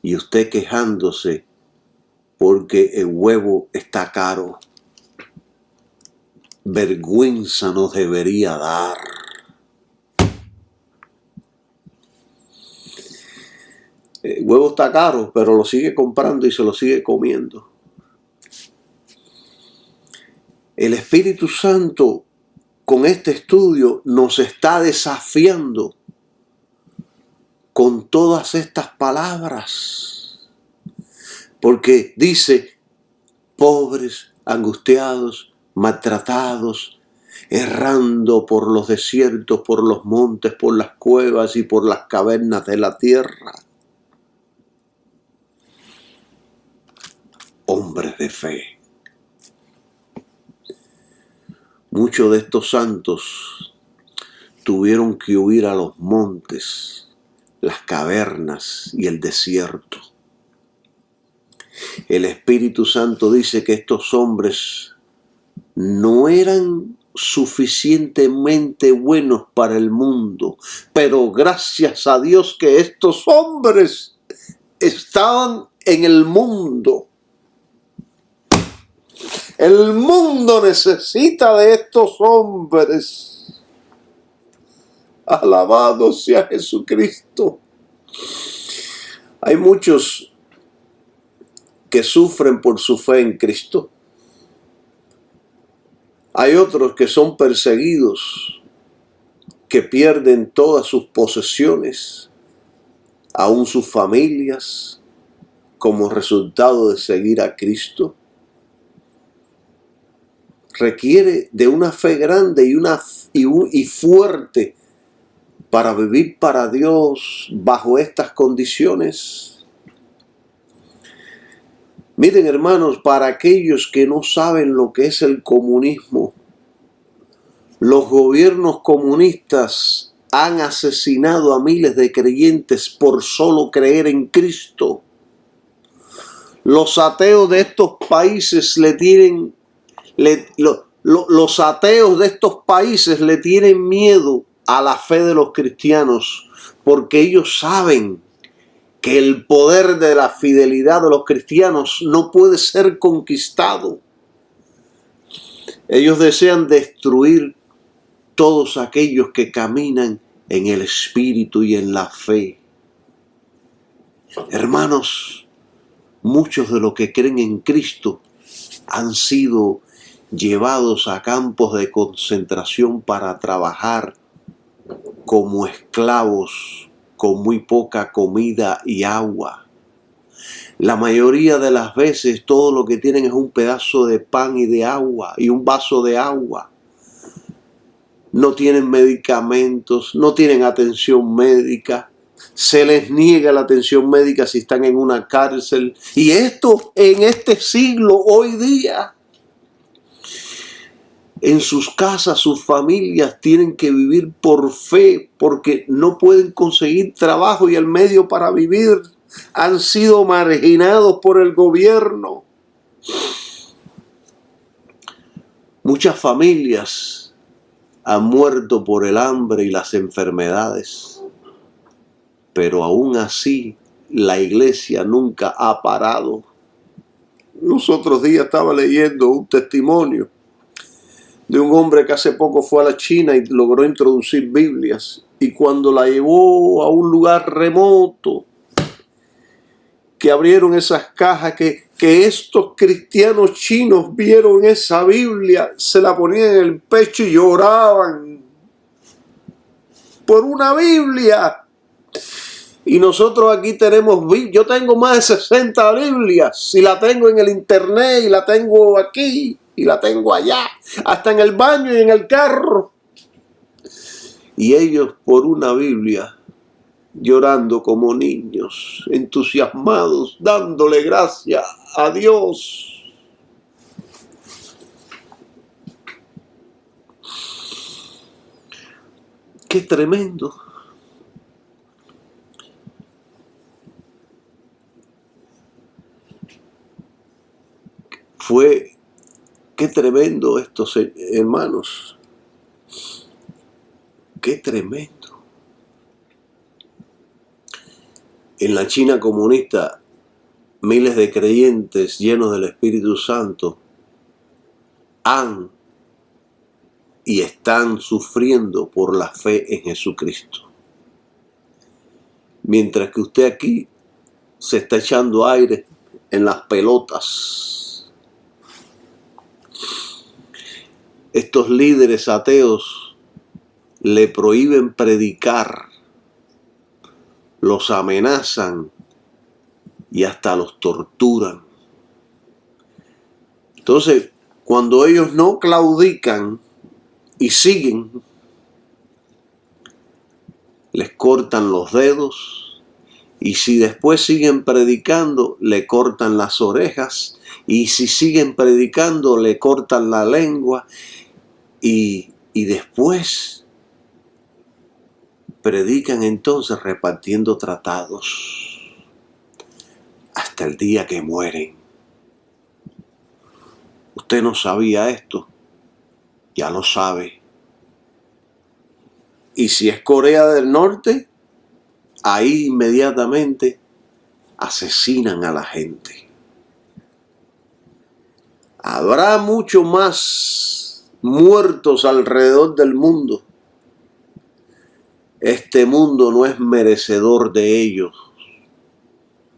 Y usted quejándose porque el huevo está caro. Vergüenza nos debería dar. El huevo está caro, pero lo sigue comprando y se lo sigue comiendo. El Espíritu Santo con este estudio nos está desafiando con todas estas palabras. Porque dice, pobres, angustiados, maltratados, errando por los desiertos, por los montes, por las cuevas y por las cavernas de la tierra. Hombres de fe. Muchos de estos santos tuvieron que huir a los montes, las cavernas y el desierto. El Espíritu Santo dice que estos hombres no eran suficientemente buenos para el mundo, pero gracias a Dios que estos hombres estaban en el mundo. El mundo necesita de estos hombres. Alabado sea Jesucristo. Hay muchos que sufren por su fe en Cristo. Hay otros que son perseguidos, que pierden todas sus posesiones, aún sus familias, como resultado de seguir a Cristo. Requiere de una fe grande y fuerte para vivir para Dios bajo estas condiciones. Miren, hermanos, para aquellos que no saben lo que es el comunismo, los gobiernos comunistas han asesinado a miles de creyentes por solo creer en Cristo. Los ateos de estos países los ateos de estos países le tienen miedo a la fe de los cristianos, porque ellos saben que el poder de la fidelidad de los cristianos no puede ser conquistado. Ellos desean destruir todos aquellos que caminan en el Espíritu y en la fe. Hermanos, muchos de los que creen en Cristo han sido llevados a campos de concentración para trabajar como esclavos con muy poca comida y agua. La mayoría de las veces todo lo que tienen es un pedazo de pan y de agua y un vaso de agua. No tienen medicamentos, no tienen atención médica. Se les niega la atención médica si están en una cárcel. Y esto en este siglo, hoy día. En sus casas, sus familias tienen que vivir por fe porque no pueden conseguir trabajo y el medio para vivir. Han sido marginados por el gobierno. Muchas familias han muerto por el hambre y las enfermedades. Pero aún así, la iglesia nunca ha parado. Los otros días estaba leyendo un testimonio de un hombre que hace poco fue a la China y logró introducir Biblias. Y cuando la llevó a un lugar remoto, que abrieron esas cajas, que estos cristianos chinos vieron esa Biblia, se la ponían en el pecho y lloraban por una Biblia. Y nosotros aquí tenemos, yo tengo más de 60 Biblias, y la tengo en el internet, y la tengo aquí, y la tengo allá, hasta en el baño y en el carro. Y ellos por una Biblia, llorando como niños, entusiasmados, dándole gracias a Dios. ¡Qué tremendo! Qué tremendo esto, hermanos. Qué tremendo. En la China comunista, miles de creyentes llenos del Espíritu Santo han y están sufriendo por la fe en Jesucristo. Mientras que usted aquí se está echando aire en las pelotas. Estos líderes ateos le prohíben predicar, los amenazan y hasta los torturan. Entonces, cuando ellos no claudican y siguen, les cortan los dedos, y si después siguen predicando, le cortan las orejas, y si siguen predicando, le cortan la lengua, y después predican entonces repartiendo tratados hasta el día que mueren. Usted no sabía esto, ya lo sabe. Y si es Corea del Norte, ahí inmediatamente asesinan a la gente. Habrá mucho más muertos alrededor del mundo. Este mundo no es merecedor de ellos,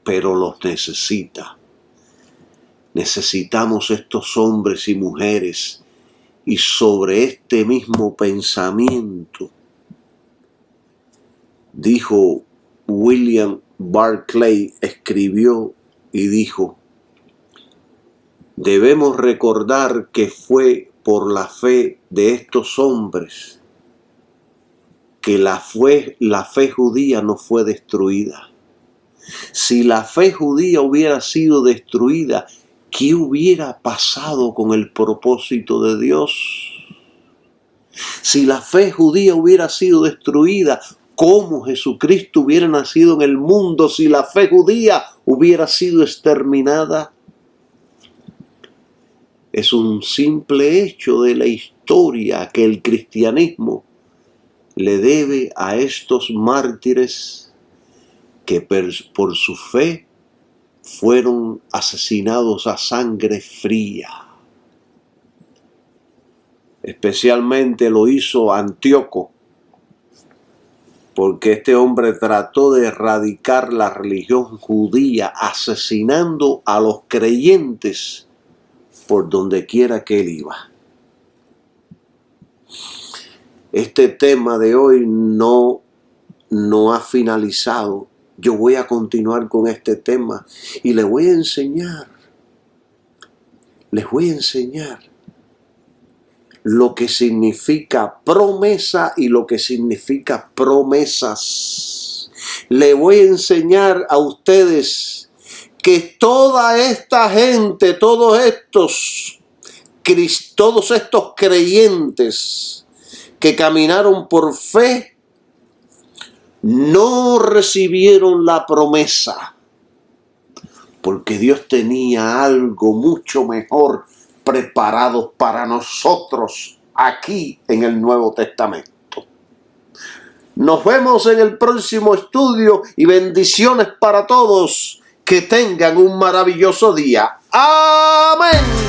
pero los necesita. Necesitamos estos hombres y mujeres, y sobre este mismo pensamiento dijo William Barclay, escribió y dijo: debemos recordar que fue por la fe de estos hombres que la fe judía no fue destruida. Si la fe judía hubiera sido destruida, ¿qué hubiera pasado con el propósito de Dios? Si la fe judía hubiera sido destruida, ¿cómo Jesucristo hubiera nacido en el mundo si la fe judía hubiera sido exterminada? Es un simple hecho de la historia que el cristianismo le debe a estos mártires que por su fe fueron asesinados a sangre fría. Especialmente lo hizo Antíoco, porque este hombre trató de erradicar la religión judía, asesinando a los creyentes por donde quiera que él iba. Este tema de hoy no ha finalizado. Yo voy a continuar con este tema y les voy a enseñar lo que significa promesa y lo que significa promesas. Le voy a enseñar a ustedes que toda esta gente, todos estos creyentes que caminaron por fe, no recibieron la promesa, porque Dios tenía algo mucho mejor preparado para nosotros aquí en el Nuevo Testamento. Nos vemos en el próximo estudio y bendiciones para todos. Que tengan un maravilloso día. Amén.